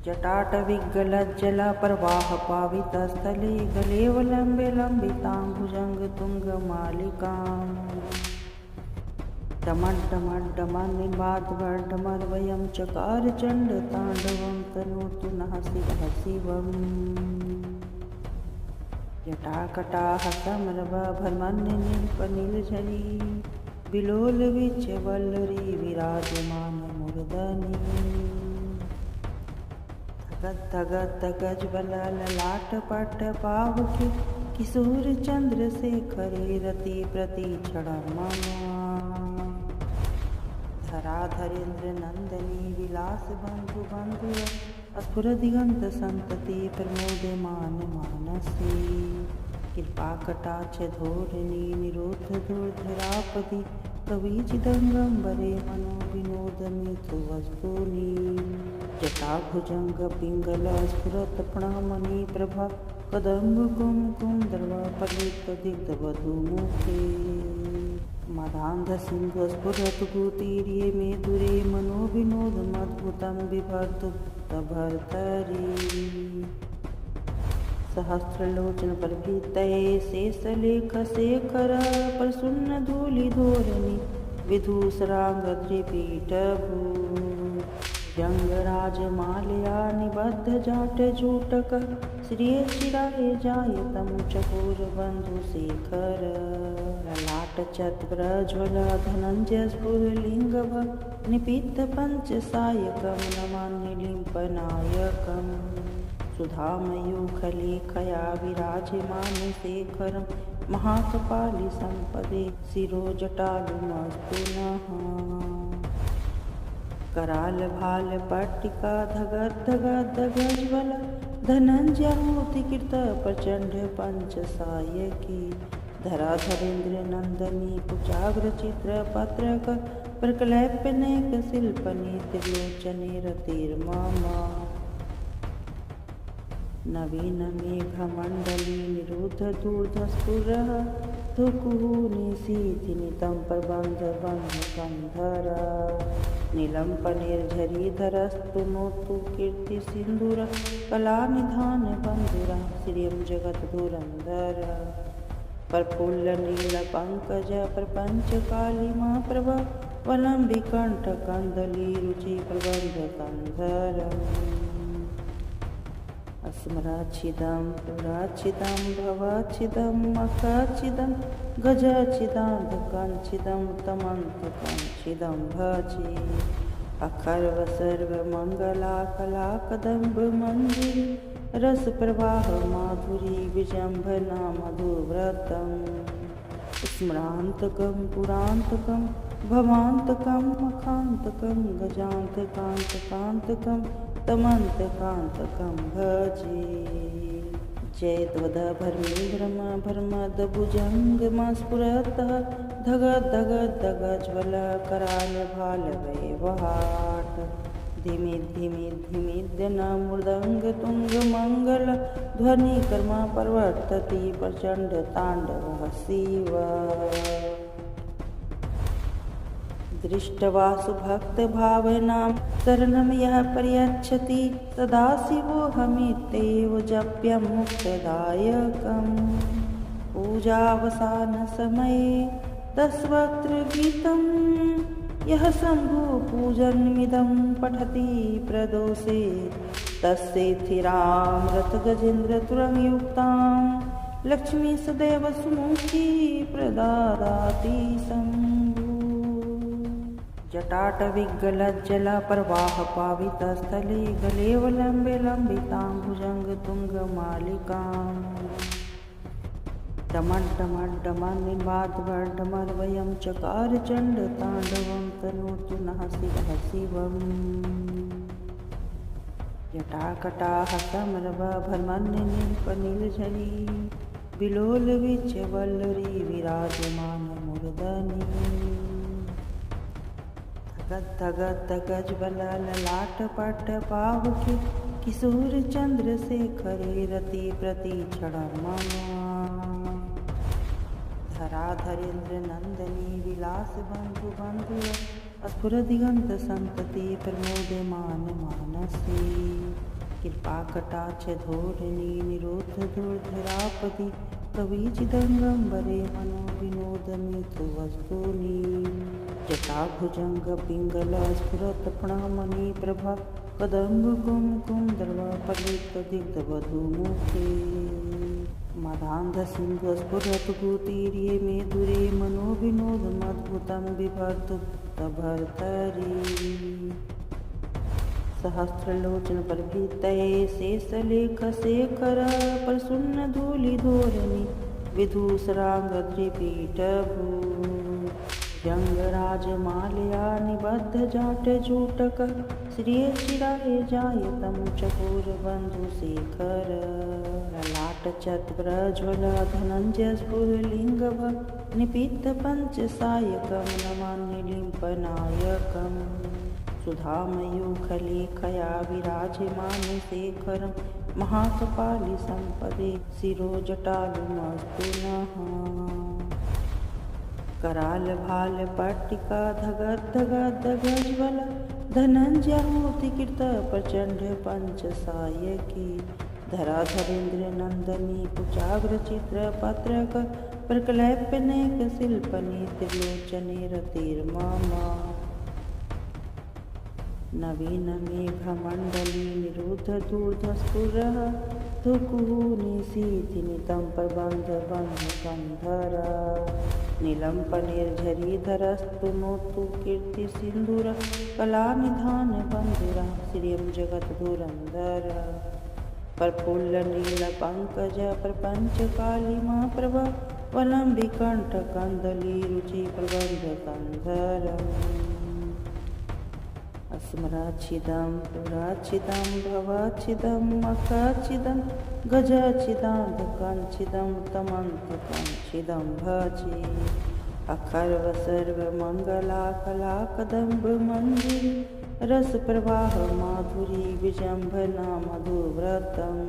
जटाटविगलज्जलप्रवाहपावितस्थले गलेवलम्बे लम्बितां भुजङ्गतुङ्गमालिकाम् डमड्डमड्डमन्निर्वाद्वर्डमर्वयं चकारचण्डताण्डवं तनोतु नः शिवः शिवम् जटाकटाः समरवभर्मन्निल्पनीलझरी विलोलविच्यवल्लरी विराजमानमूर्धनि धगद्धगद्धगज्वल ललाटपट्टपावके किशोरचन्द्रशेखरे रति प्रतिक्षणं मम धराधरेन्द्रनन्दनी विलासबन्धुबन्धुर स्फुरदिगन्तसन्तति प्रमोदमानमानसे कृपाकटाक्षधोरणी निरोध दुर्धरापदि कवीचिदङ्गम्बरे मनो विनोदमितु वस्तूनि जटाभुजंग पिंगल स्फुरत प्रणमणि प्रभा कदम्ब कुमकुम दर्वा पलित दिग्धवधूमुखे मदान्ध सिंधु स्फुरत गुतीर्ये मे दुरे मनो विनोदमद्भुतं बिभर्तु तभर्तरि सहस्रलोचन प्रभृतये शेषलेख शेखर प्रसन्न धूलिधोरणी विधूसरांगद्रिपीठभू जङ्गराजमालया निबद्धजाटजूटक श्रियचिराय जायतं चकोरबन्धुशेखर ललाटचत्प्रज्वल धनञ्जयस्फुरलिङ्गभ निपीतपञ्चसायकं नमामि लिम्पनायकम् सुधामयूखलेखया विराजमानशेखरं महाकपालि सम्पदे शिरोजटालुमस्तु नः करालभालपट्टिका धगद्धगद्धगज्ज्वल धनञ्जयमूर्तिकृत प्रचण्ड पञ्चसायकी धराधरेन्द्रनन्दनी कुचाग्रचित्रपत्रक प्रकलैप्यनेकशिल्पनी त्रिलोचने रतिर्मम नवीनमेघमण्डली निरुद्धदूर्धस्फुरः धुकुः निशीथिनितं प्रबन्धबन्धकन्धर नीलम्पनिर्झरीधरस्तु नोतु कीर्तिसिन्धुर कलानिधानबन्धुरः श्रियं जगद्धुरन्धर प्रफुल्लनीलपङ्कज प्रपञ्चकालिमा प्रभ वलम्बिकण्ठकन्दली रुचिप्रबन्धकन्धरम् अस्मराच्छिदं पुराच्छिदं भवाच्छिदं मखाच्छिदं गजाच्छिदान्धकञ्छिदं तमन्तकञ्छिदं भजे अखर्वसर्वमङ्गलाकलाकदम्बमञ्जिरी रसप्रवाह माधुरी विजम्भना मधुव्रतं स्मरान्तकं पुरान्तकं भवान्तकं मखान्तकं गजान्तकान्तकान्तकं तमन्तकान्तकं भजे जयद्वदभर्मीभ्रम भर्मदभुजङ्गमस्फुरतः धगद्धगद्धगज्ज्वल करालभालवैवहाट धिमिद्धिमिद्धिमिद्यन मृदङ्गतुङ्गमङ्गल ध्वनिकर्मा प्रवर्तति प्रचण्डताण्डवः शिव दृष्टवासु भक्तभावनां शरणं यः प्रयच्छति सदाशिवोऽहमित्येव जप्यं मुक्तदायकम् पूजावसानसमये तस्वक्त्रगीतं यः शम्भुपूजनमिदं पठति प्रदोषे तस्येथिरां रथगजेन्द्रतुरं युक्तां लक्ष्मी सदैव सुमुखी प्रददाति शम्भु जटाटविगलज्जलप्रवाहपावितस्थले गलेवलम्बे लम्बितां भुजङ्गतुङ्गमालिकाम् डमड्डमड्डमनिर्वाद्वर्डमर्वयं चकार चण्डताण्डवं तनोतु नः शिवः शिवम् जटाकटाः समरवभर्मन्यनीलपनीलझरी विलोलविच्यवल्लरी विराजमानमूर्धनी धगद्धगद्धगज्ज्वलललाटपट्टपावके किशोरचन्द्रशेखरे रतिप्रतिक्षणं मम धराधरेन्द्रनन्दनी विलासबन्धुबन्धुर स्फुरदिगन्तसन्तति प्रमोदमानमानसे कृपाकटाक्षधोरिणी निरोद्धदुर्धरापदि कविचिदङ्गम्बरे मनोविनोदमितुवस्तूनि जटाभुजङ्गपिङ्गलस्फुरत्प्रणमणिप्रभा कदम्बकुङ्कुमदर्वपलितदिग्धवधूमुखे मदान्धसिन्धुस्फुरत्कुतीर्ये मे दूरे मनोविनोदमद्भुतं बिभर्तुतभर्तरि सहस्रलोचनप्रभृतये शेषलेखशेखर प्रसन्नधूलिधोरणि विधूसराङ्गत्रिपीठभू जङ्गराजमालया निबद्धजाटजूटक श्रियचिराय जायतं चकोरबन्धुशेखर ललाटचत्प्रज्वल धनञ्जयस्फुरलिङ्गभ निपीतपञ्चसायकं नमामि लिम्पनायकम् सुधामयूखलेखया विराजमानशेखरं महाकपालि सम्पदे शिरोजटालुमस्तु नः करालभालपट्टिका धगद्धगद्धगज्ज्वल धनञ्जयमूर्तिकृत प्रचण्ड पञ्चसायकी धराधरेन्द्रनन्दनी कुचाग्रचित्रपत्रक प्रकलैप्यनेकशिल्पनी त्रिलोचने रतिर्मम नवीन मेघमण्डली निरुद्धदूर्धस्फुरः धुकुः निशीथिनितं प्रबन्धबन्धकन्धर नीलम्पनिर्झरीधरस्तु नोतु कीर्तिसिन्धुरः कलानिधानबन्धुरः श्रियं जगद्धुरन्धर प्रफुल्लनीलपङ्कज प्रपञ्चकालिमा प्रभा वलम्बिकण्ठकन्दली रुचिप्रबन्धकन्धरम् अस्मराच्छिदं पुराच्छिदं भवाच्छिदं मखाच्छिदं गजाच्छिदान्धकाञ्छिदं तमन्तकाञ्छिदं भजे अखर्व सर्वमङ्गलाकलाकदम्बमञ्जिरी रसप्रवाह माधुरी विजम्भना मधुव्रतम्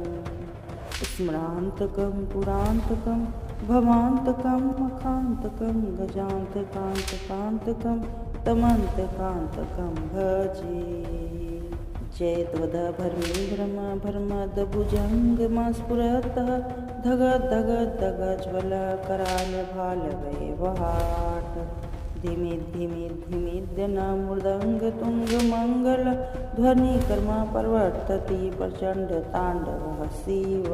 स्मरान्तकं पुरान्तकं भवान्तकं मखान्तकं गजान्तकान्तकान्तकं तमन्तकान्तकं भजे जय त्वदभर्मीभ्रम भर्मदभुजङ्गमस्फुरतः धगज्ज्वल करालभालवैवहाट धिमिद्धिमिद्धिमिद्यन मृदङ्गतुङ्गमङ्गल ध्वनिकर्मा प्रवर्तति प्रचण्डताण्डवः शिव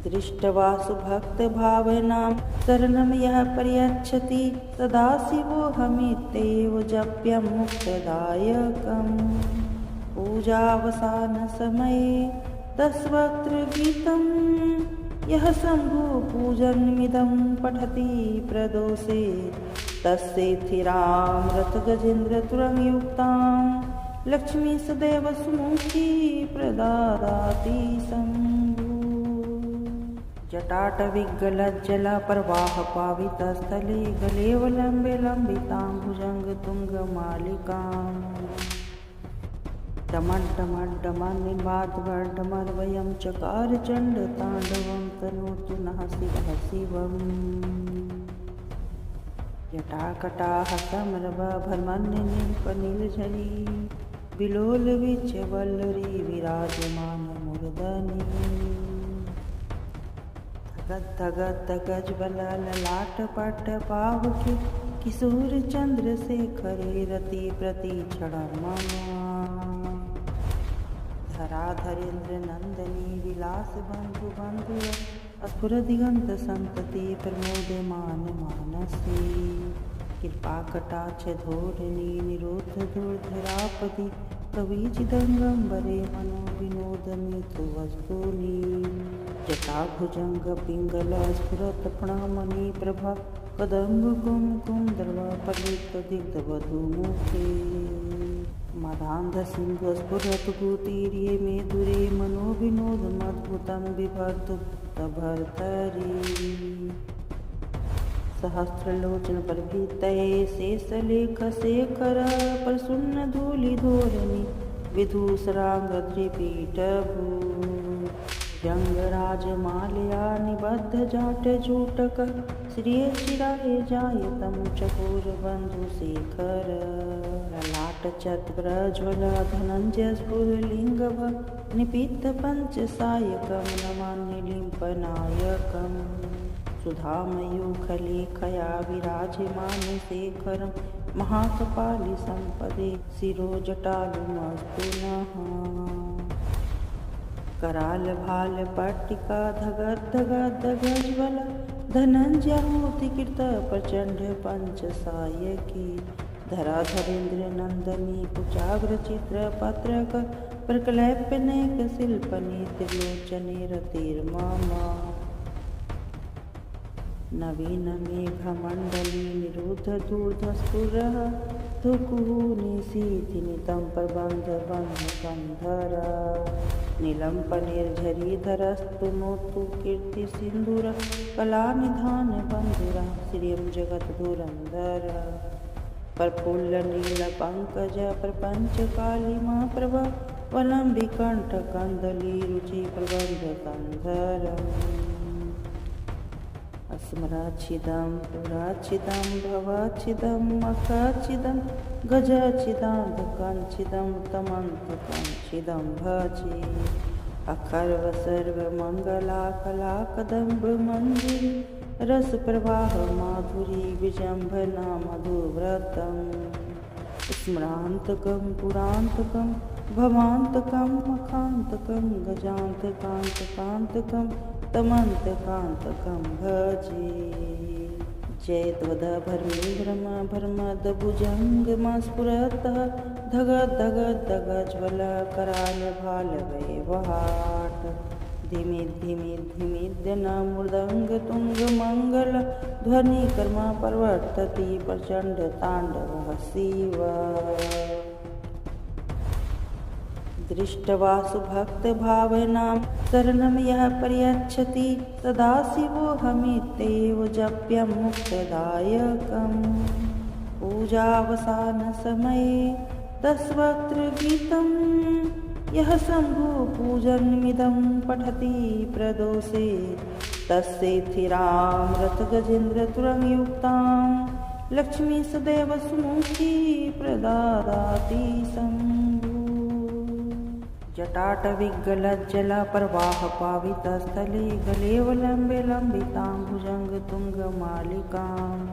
दृष्टवासु भक्तभावनां शरणं यः पर्यच्छति सदा शिवोऽहमित्येव जप्यं मुक्तदायकम् पूजावसानसमये तस्वक्त्रगीतं यः शम्भुपूजनमिदं पठति प्रदोषे तस्येथिरां रथगजेन्द्रतुरङ्गयुक्तां लक्ष्मी सदैव सुमुखी प्रददाति शम्भु जटाटविगलज्जलप्रवाहपावितस्थले गलेवलम्बे लम्बितां भुजङ्गतुङ्गमालिकाम् डमड्डमड्डमन्निबाध्वर्डमर्वयं चकार चण्डताण्डवं तनोतु नः शिवः शिवम् जटाकटाः समरवभर्मन्निपनीलझरी विलोलविच्यवल्लरी विराजमानमूर्धनि धगद्धगद्धगज्ज्वलललाटपट्टपावके किशोरचन्द्रशेखरे रतिप्रतिक्षणं मम धराधरेन्द्रनन्दनी विलासबन्धुबन्धुर स्फुरदिगन्तसन्तति प्रमोदमानमानसे कृपाकटाक्षधोरिणी निरोधदुर्धरापदि कविचिदङ्गम्बरे मनोविनोदमितुवस्तूनि जटाभुजङ्गपिङ्गलस्फुरत्प्रणमणिप्रभा कदम्बकुङ्कुमदर्वफलितदिग्धवधूमुखे मदान्धसिन्धुस्फुरत्कुटीर्ये मेदुरे मनोविनोदमद्भुतं बिभर्तुतभर्तरि सहस्रलोचनप्रभृतये शेषलेखशेखर प्रसन्नधूलिधोरणि विधूसराङ्गत्रिपीठभू जङ्गराजमालया निबद्धजाटजूटक श्रियचिराय जायतं चकोरबन्धुशेखर ललाटचत्प्रज्वल धनञ्जयस्फुरलिङ्गभ निपीतपञ्चसायकं नमान्यलिम्पनायकम् सुधामयूखलेखया विराजमानशेखरं महाकपालिसम्पदे शिरोजटालुमस्तु नः करालभालपट्टिका धगद्धगद्धगज्ज्वल धनञ्जयाहुतिकृत प्रचण्ड पञ्चसायकी धराधरेन्द्रनन्दनी कुचाग्रचित्रपत्रक प्रकलैप्यनेकशिल्पनि त्रिलोचने रतिर्मम नवीनमेघमण्डली निरुद्धदूर्धस्फुरः धुकुः निशीथिनितं प्रबन्धबन्धकन्धर नीलम्पनिर्झरीधरस्तु नोतु कीर्तिसिन्धुरः कलानिधानबन्धुरः श्रियं जगद्धुरन्धर प्रफुल्लनीलपङ्कज प्रपञ्चकालिमा प्रभा वलम्बिकण्ठकन्दली रुचिप्रबन्धकन्धरम् अस्मराच्छिदं पुराच्छिदं भवाच्छिदं मखाच्छिदं गजाच्छिदान्धकाञ्छिदं तमन्तकाञ्छिदं भजे अखर्व सर्वमङ्गलाकलाकदम्बमञ्जिरी रसप्रवाह माधुरी विजम्भना मधुव्रतम् स्मरान्तकं पुरान्तकं भवान्तकं मखान्तकं गजान्तकान्तकान्तकं तमन्तकान्तकं भजे। जयत्वदभर्मीभ्रमभर्मदभुजङ्गमस्फुरतः धगद्धगद्धगज्वलकरालभालवैवहाट धिमिद्धिमिद्धिमिद्यन मृदङ्गतुङ्गमङ्गल ध्वनिकर्मा प्रवर्तति प्रचण्डताण्डवः शिव। दृष्टवासु भक्तभावनां शरणं यः पर्यच्छति सदा शिवोऽहमित्येव जप्यं मुक्तदायकम्। पूजावसानसमये तस्वक्त्रगीतं यः शम्भो पूजनमिदं पठति प्रदोषे तस्येथिरां रथगजेन्द्रतुरङ्गयुक्तां लक्ष्मी सदैव सुमुखी प्रददाति शम्भो। जटाटविगलज्जलप्रवाह पावितस्थले गलेवलम्बे लम्बितां भुजङ्गतुङ्गमालिकाम्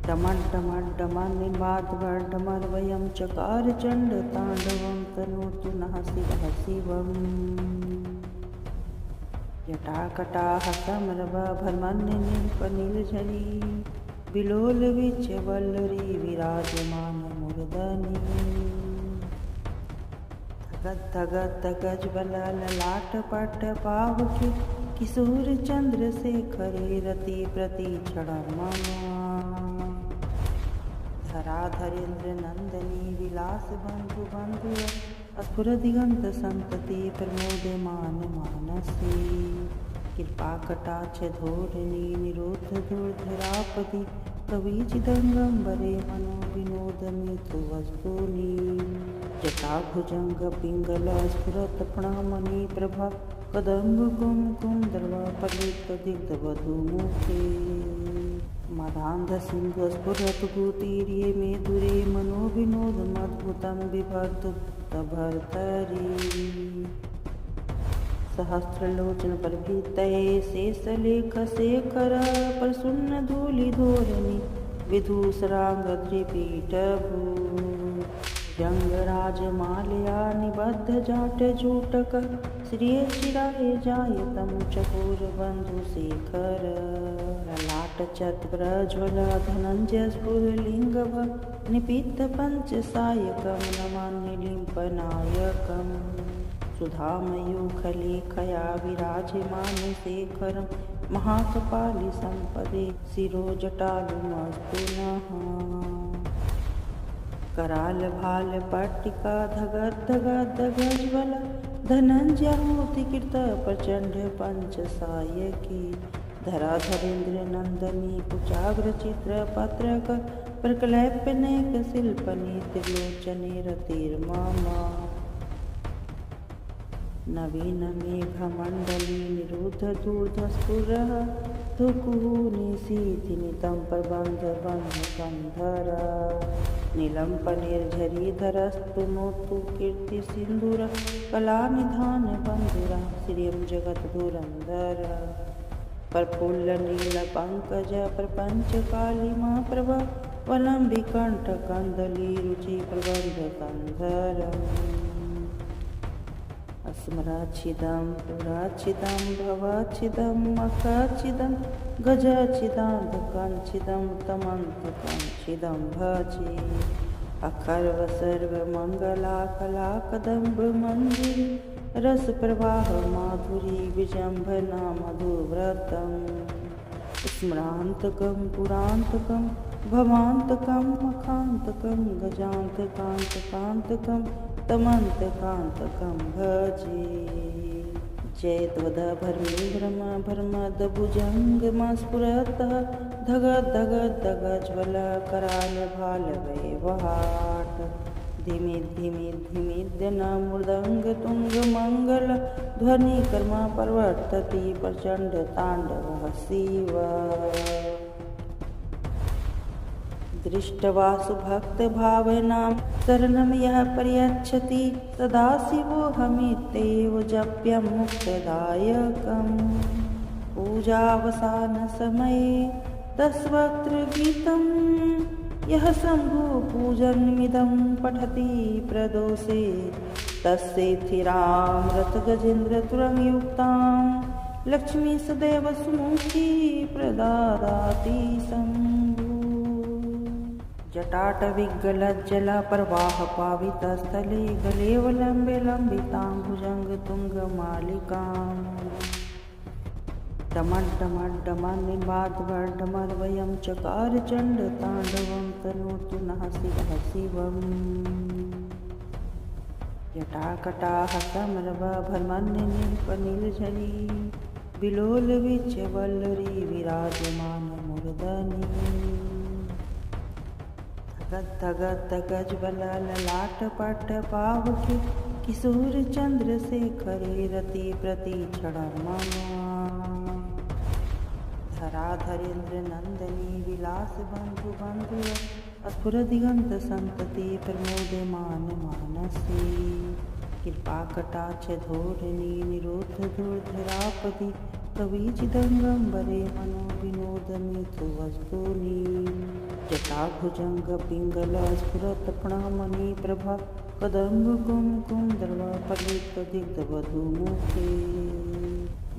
डमड्डमड्डमनिर्वाद्वर्डमर्वयं चकार चण्डताण्डवं तनोतु नः शिवः शिवम्। जटाकटाः समरवभर्मन्यनीलझरी विलोलविच्यवल्लरी विराजमानमूर्धनि धगद्धगद्धगज्वलललाटपट्टपावके किशोरचन्द्रशेखरे रति प्रतिक्षणं मम। धराधरेन्द्रनन्दनी विलासबन्धुबन्धुर स्फुरदिगन्तसन्तति प्रमोदमान मानसे। कृपाकटाक्षधोरिणी निरोधदुर्धरापदि कविचिदङ्गम्बरे मनोविनोदमितु वस्तूनि। जटाभुजङ्गपिङ्गलस्फुरत्प्रणमणिप्रभा कदम्बकुङ्कुमदर्पलितदिग्धवधूमुखे। मदान्धसिन्धुस्फुरत्कुटीर्ये मे दूरे मनोविनोदमद्भुतं बिभर्तुतभर्तरि। सहस्रलोचनप्रभृतये शेषलेखशेखर प्रसन्नधूलिधोरणि विधूसराङ्गत्रिपीठभू। जङ्गराजमालया निबद्धजाटजूटकः श्रियचिराय जायतं चकोरबन्धुशेखर। ललाटचत्प्रज्वल धनञ्जयस्फुरलिङ्गभ निपीतपञ्चसायकं नमान्यलिम्पनायकम्। सुधामयूखलेखया विराजमानशेखरं महाकपालिसम्पदे शिरोजटालुमस्तु नः। करालभालपट्टिका धगद्धगद्धगज्वल धनञ्जयामूर्तिकृत प्रचण्ड पञ्चसायकी। धराधरेन्द्रनन्दनी कुचाग्रचित्रपत्रक प्रकलैप्यनेकशिल्पनि त्रिलोचने रतिर्मम। नवीनमेघमण्डली निरुद्धदूर्धस्फुरः धुकुः निशीथिनितं प्रबन्धबन्धकन्धर। नीलम्पनिर्झरीधरस्तु नोतु कीर्तिसिन्धुरः कलानिधानबन्धुरः श्रियं जगद्धुरन्धर। प्रफुल्लनीलपङ्कज प्रपञ्चकालिमा प्रभा वलम्बिकण्ठकन्दली रुचिप्रबन्धकन्धरम्। स्मराच्छिदं पुराच्छिदं भवाच्छिदं मखाच्छिदं गजाच्छिदान्धकञ्छिदं तमन्तकञ्छिदं भजे। अखर्वसर्वमङ्गलाकलाकदम्बमञ्जिरी रसप्रवाह माधुरी विजम्भना मधुव्रतम्। स्मरान्तकं पुरान्तकं भवान्तकं मखान्तकं गजान्तकान्तकान्तकं तमन्तकान्तकं भजे। जयत्वदभर्मीभ्रमभर्मदभुजङ्गमस्फुरतः धगद्धगद्धगज्वलकरालभालवैवहाट धिमिद्धिमिद्धिमिद्यन मृदङ्गतुङ्गमङ्गल ध्वनिकर्मा प्रवर्तति प्रचण्डताण्डवः शिव। दृष्टवासु भक्तभावनां शरणं यः पर्यच्छति सदा शिवोऽहमित्येव जप्यं मुक्तदायकम्। पूजावसानसमये तस्वक्त्रगीतं यः शम्भु पूजनमिदं पठति प्रदोषे तस्येथिरां रथगजेन्द्रतुरं युक्तां लक्ष्मी सदैव सुमुखी प्रददाति शम्भु। जटाटविगलज्जलप्रवाहपावितस्थले गलेवलम्बे लम्बितां भुजङ्गतुङ्गमालिकाम् डमड्डमड्डमन्निबाद्धमर्वयं चकार चण्डताण्डवं तनोतु नः शिवः शिवम्। जटाकटाः समरवभर्मन्निल्पनीलझरी विलोलविच्यवल्लरी विराजमानमूर्धनि धगद्धगद्धगज्ज्वलललाटपट्टपावके किशोरचन्द्रशेखरे रतिप्रतिक्षणं धराधरेन्द्रनन्दनी विलासबन्धुबन्धुर स्फुरदिगन्तसन्तति प्रमोदमानमानसे कृपाकटाक्षधोरिणी निरोधदुर्धरापदि कवीचिदङ्गम्बरे मनोविनोदमिथु वस्तूनि जटाभुजङ्गपिङ्गलस्फुरत्प्रणमणिप्रभा कदम्बकुङ्कुमदर्पलितदिग्धवधूमुखे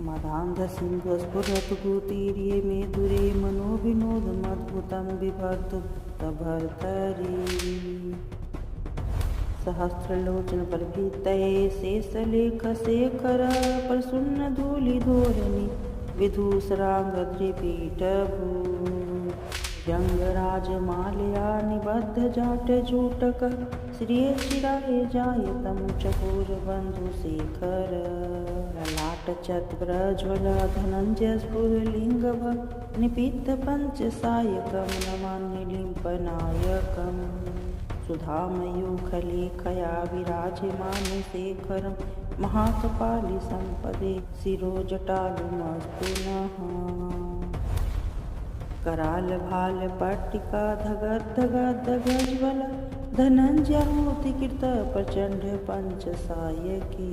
मदान्धसिन्धुस्फुरत्कुटीर्ये मे दूरे मनोविनोदमद्भुतं बिभर्तुतभर्तरि सहस्रलोचनप्रभृतये शेषलेखशेखर प्रसन्नधूलिधोरणि विधूसराङ्गद्रिपीठभू जङ्गराजमालया निबद्धजाटजूटकः श्रियचिराय जायतं चकोरबन्धुशेखर ललाटचत्प्रज्वल धनञ्जयस्फुरलिङ्गभ निपीतपञ्चसायकं नमान्यलिम्पनायकम् सुधामयूखलेखया विराजमानशेखरं महाकपालिसम्पदे शिरोजटालुमस्तु नः करालभालपट्टिका धगद्धगद्धगज्ज्वल धनञ्जयाहुतिकृत प्रचण्ड पञ्चसायकी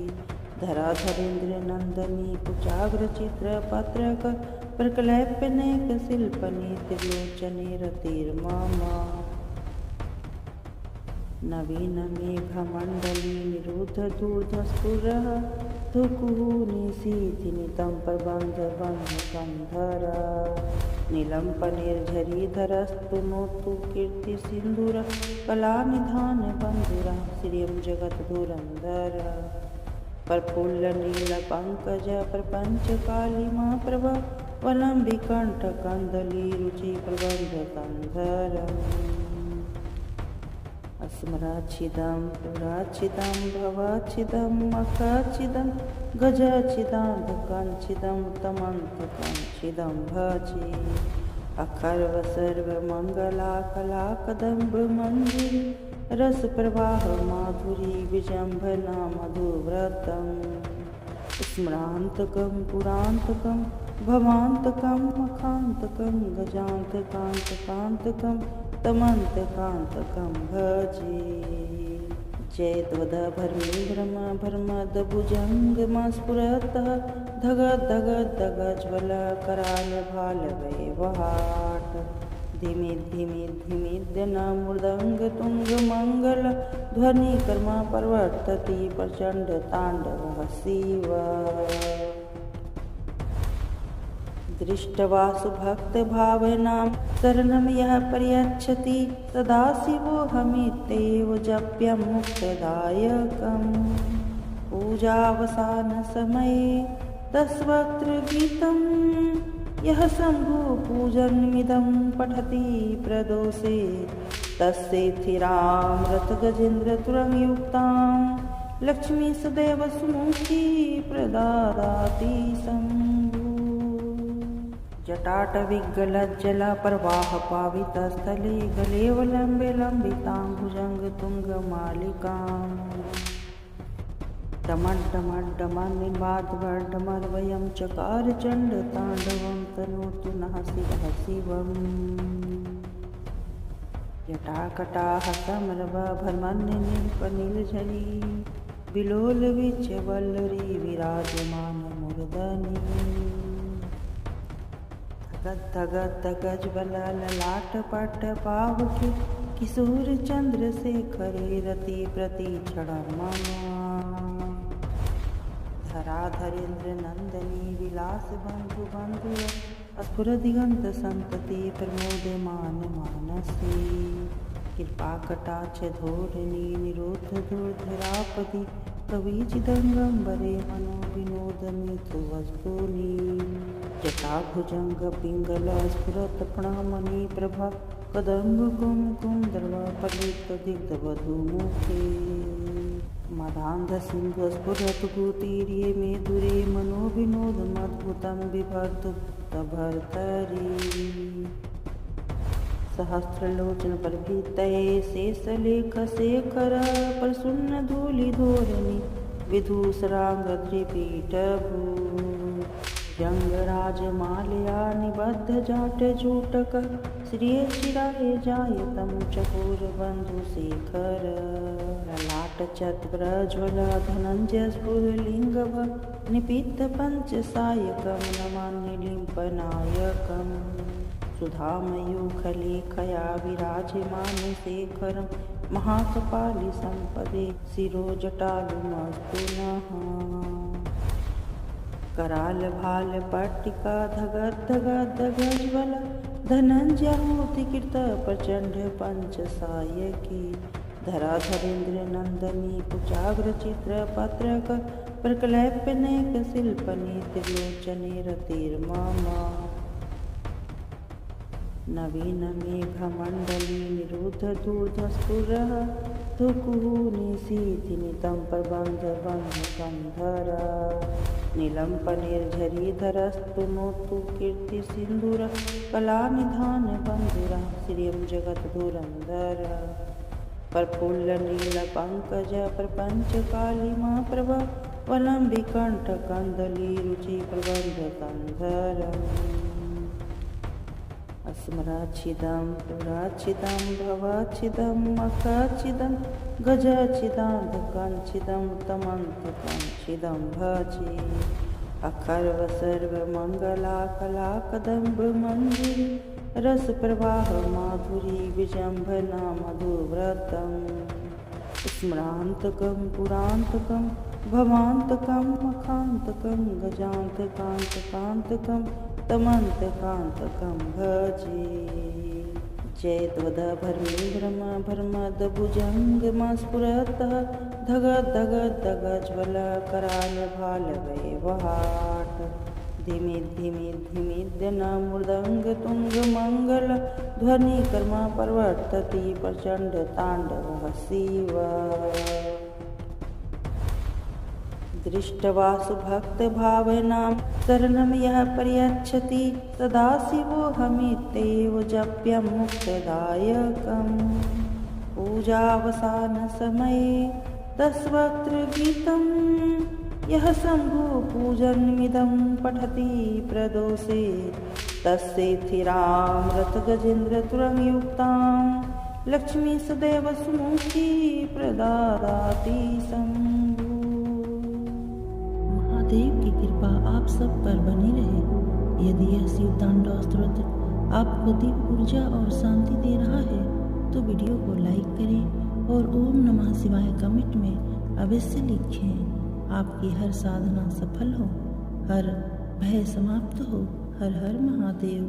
धराधरेन्द्रनन्दनी कुचाग्रचित्रपत्रक प्रकलैप्यनेकशिल्पनि त्रिलोचने रतिर्मम नवीनमेघमण्डली निरुद्धदूर्धस्फुरः धुकुः निशीथिनितं प्रबन्धबन्धकन्धर नीलम्पनिर्झरीधरस्तु नोतु कीर्तिसिन्धुरः कलानिधानबन्धुरः श्रियं जगद्धुरन्धर प्रफुल्लनीलपङ्कज प्रपञ्चकालिमा प्रभा वलम्बिकण्ठकन्दली रुचिप्रबन्धकन्धरम् अस्मराच्छिदं पुराच्छिदं भवाच्छिदं मखाच्छिदं गजाच्छिदान्धकाञ्छिदं तमन्तकाञ्छिदं भजे अखर्वसर्वमङ्गलाकलाकदम्बमञ्जिरी रसप्रवाह माधुरी विजम्भना मधुव्रतं स्मरान्तकं पुरान्तकं भवान्तकं मखान्तकं गजान्तकान्तकान्तकं तमन्तकान्तकं भजे जयद्वदभर्मीभ्रमभर्मदभुजङ्गमस्फुरतः धगद्धगद्धगज्ज्वलकरालभालवैवहाट धिमिद्धिमिद्धिमिद्यन मृदङ्गतुङ्गमङ्गल ध्वनिकर्मा प्रवर्तति प्रचण्डताण्डवः शिव दृष्ट्वा सुभक्तभावनां शरणं यः पर्यच्छति सदाशिवोऽहमित्येव जप्यं मुक्तिदायकम् पूजावसानसमये दशवक्त्रगीतं यः शम्भुपूजनमिदं पठति प्रदोषे तस्येथिरां रथगजेन्द्रतुरं युक्तां लक्ष्मी सदैव सुमुखी प्रददाति शम्भु जटाटविगलज्जलप्रवाहपावितस्थले गलेवलम्बे लम्बितां भुजङ्गतुङ्गमालिकाम् डमड्डमड्डमन्निबाद्धमर्वयं चकार चण्डताण्डवं तनोतु नः शिवः शिवम् जटाकटाः समरवभर्मन्निल्पनीलझरी विलोलविच्यवल्लरी विराजमानमूर्धनि धगत धगज बल ललाट पट पावके किशोर चंद्र शेखरे रति प्रतिक्षण मम धराधरेन्द्र नंदनी विलास बंधु बंधु अस्फुर दिगंत संतति प्रमोदमान मानसी कृपा कटाक्ष धोरणी निरोध दुर्धरापति कवि चिदंगम्बरे मनो विनोद मिथु वस्तुनि जटा भुजंग पिंगल स्फुरत प्रणामणि प्रभा कदम्ब कुमकुम दर्वा पलित दिग्ध वधु मुखे मदांध सिंधु स्फुरत कुतीर्ये मेदुरे मनो विनोद मद्भुतं बिभर्तु भर्तरी सहस्रलोचन प्रभृतये शेषलेख शेखर प्रसन्न धूलि धोरणी विधूसरांग त्रिपीठ भू जंगराज मालया निबद्ध जाट जूटक श्रिय चिराय जायतम चकोर बंधु शेखर ललाट चत्रज्वल धनंजय स्फुरलिंग निपीत पंच सायकम नमामि लिंपनायकम सुधामयूखलेखया विराजमान शेखरं महाकपालि संपदे शिरोजटालुमस्तु नः कराल भाल पट्टिका धगत धगत धगज्वल धनंजयमूर्ति कृत प्रचंड पंच सायकी धराधरेन्द्र नंदनी कुचाग्र चित्र पत्रक प्रकलैप्य नेक शिल्पनि त्रिलोचने रतिर्मम नवीन मेघमण्डली निरुद्ध दूर्धस्फुरः धुकुहुनिशीथि नितं प्रबन्ध बन्धकन्धर नीलम्पनिर्झरीधरस्तु नोतु कीर्तिसिन्धुर कलानिधान बन्धुरः श्रियं जगद्धुरन्धर प्रफुल्लनीलपङ्कज प्रपञ्चकालिमा प्रभा वलम्बिकण्ठकन्दली रुचि प्रबन्धकन्धरम् अस्मराच्छिदं पुराच्छिदं भवाच्छिदं मखाच्छिदं गजाच्छिदान्धकाञ्छिदं तमन्तकाञ्छिदं भजे अखर्व सर्वमङ्गला कलाकदम्ब मञ्जिरी रसप्रवाह माधुरी विजम्भना मधुव्रतं स्मरान्तकं पुरान्तकं भवान्तकं मखान्तकं गजान्तकान्तकान्तकं तमन्तकान्तकं भजे जयद्वद भर्मीभ्रम भर्मदभुजङ्गमस्फुरतः धगद् धगद् धगज्वल कराल भाल वैवहाट धिमिद् धिमिद् धिमिद्यन मृदङ्ग तुङ्ग मङ्गल ध्वनि कर्म प्रवर्तति प्रचण्ड ताण्डवः शिव दृष्टवासु भक्तभावनां शरणं यः प्रयच्छति सदा शिवोऽहमित्येव जप्यं मुक्तदायकम् पूजावसानसमये तस्वक्त्रगीतं यः शम्भुपूजनमिदं पठति प्रदोषे तस्येथिरां रथगजेन्द्रतुरं युक्तां लक्ष्मी सदैव सुमुखी प्रददाति शम्भु। महादेव की कृपा आप सब पर बनी रहे। यदि यह शिवतांडव स्तोत्र आपको दिव्य ऊर्जा और शांति दे रहा है तो वीडियो को लाइक करें और ओम नमः शिवाय कमेंट में अवश्य लिखें। आपकी हर साधना सफल हो, हर भय समाप्त हो। हर हर महादेव।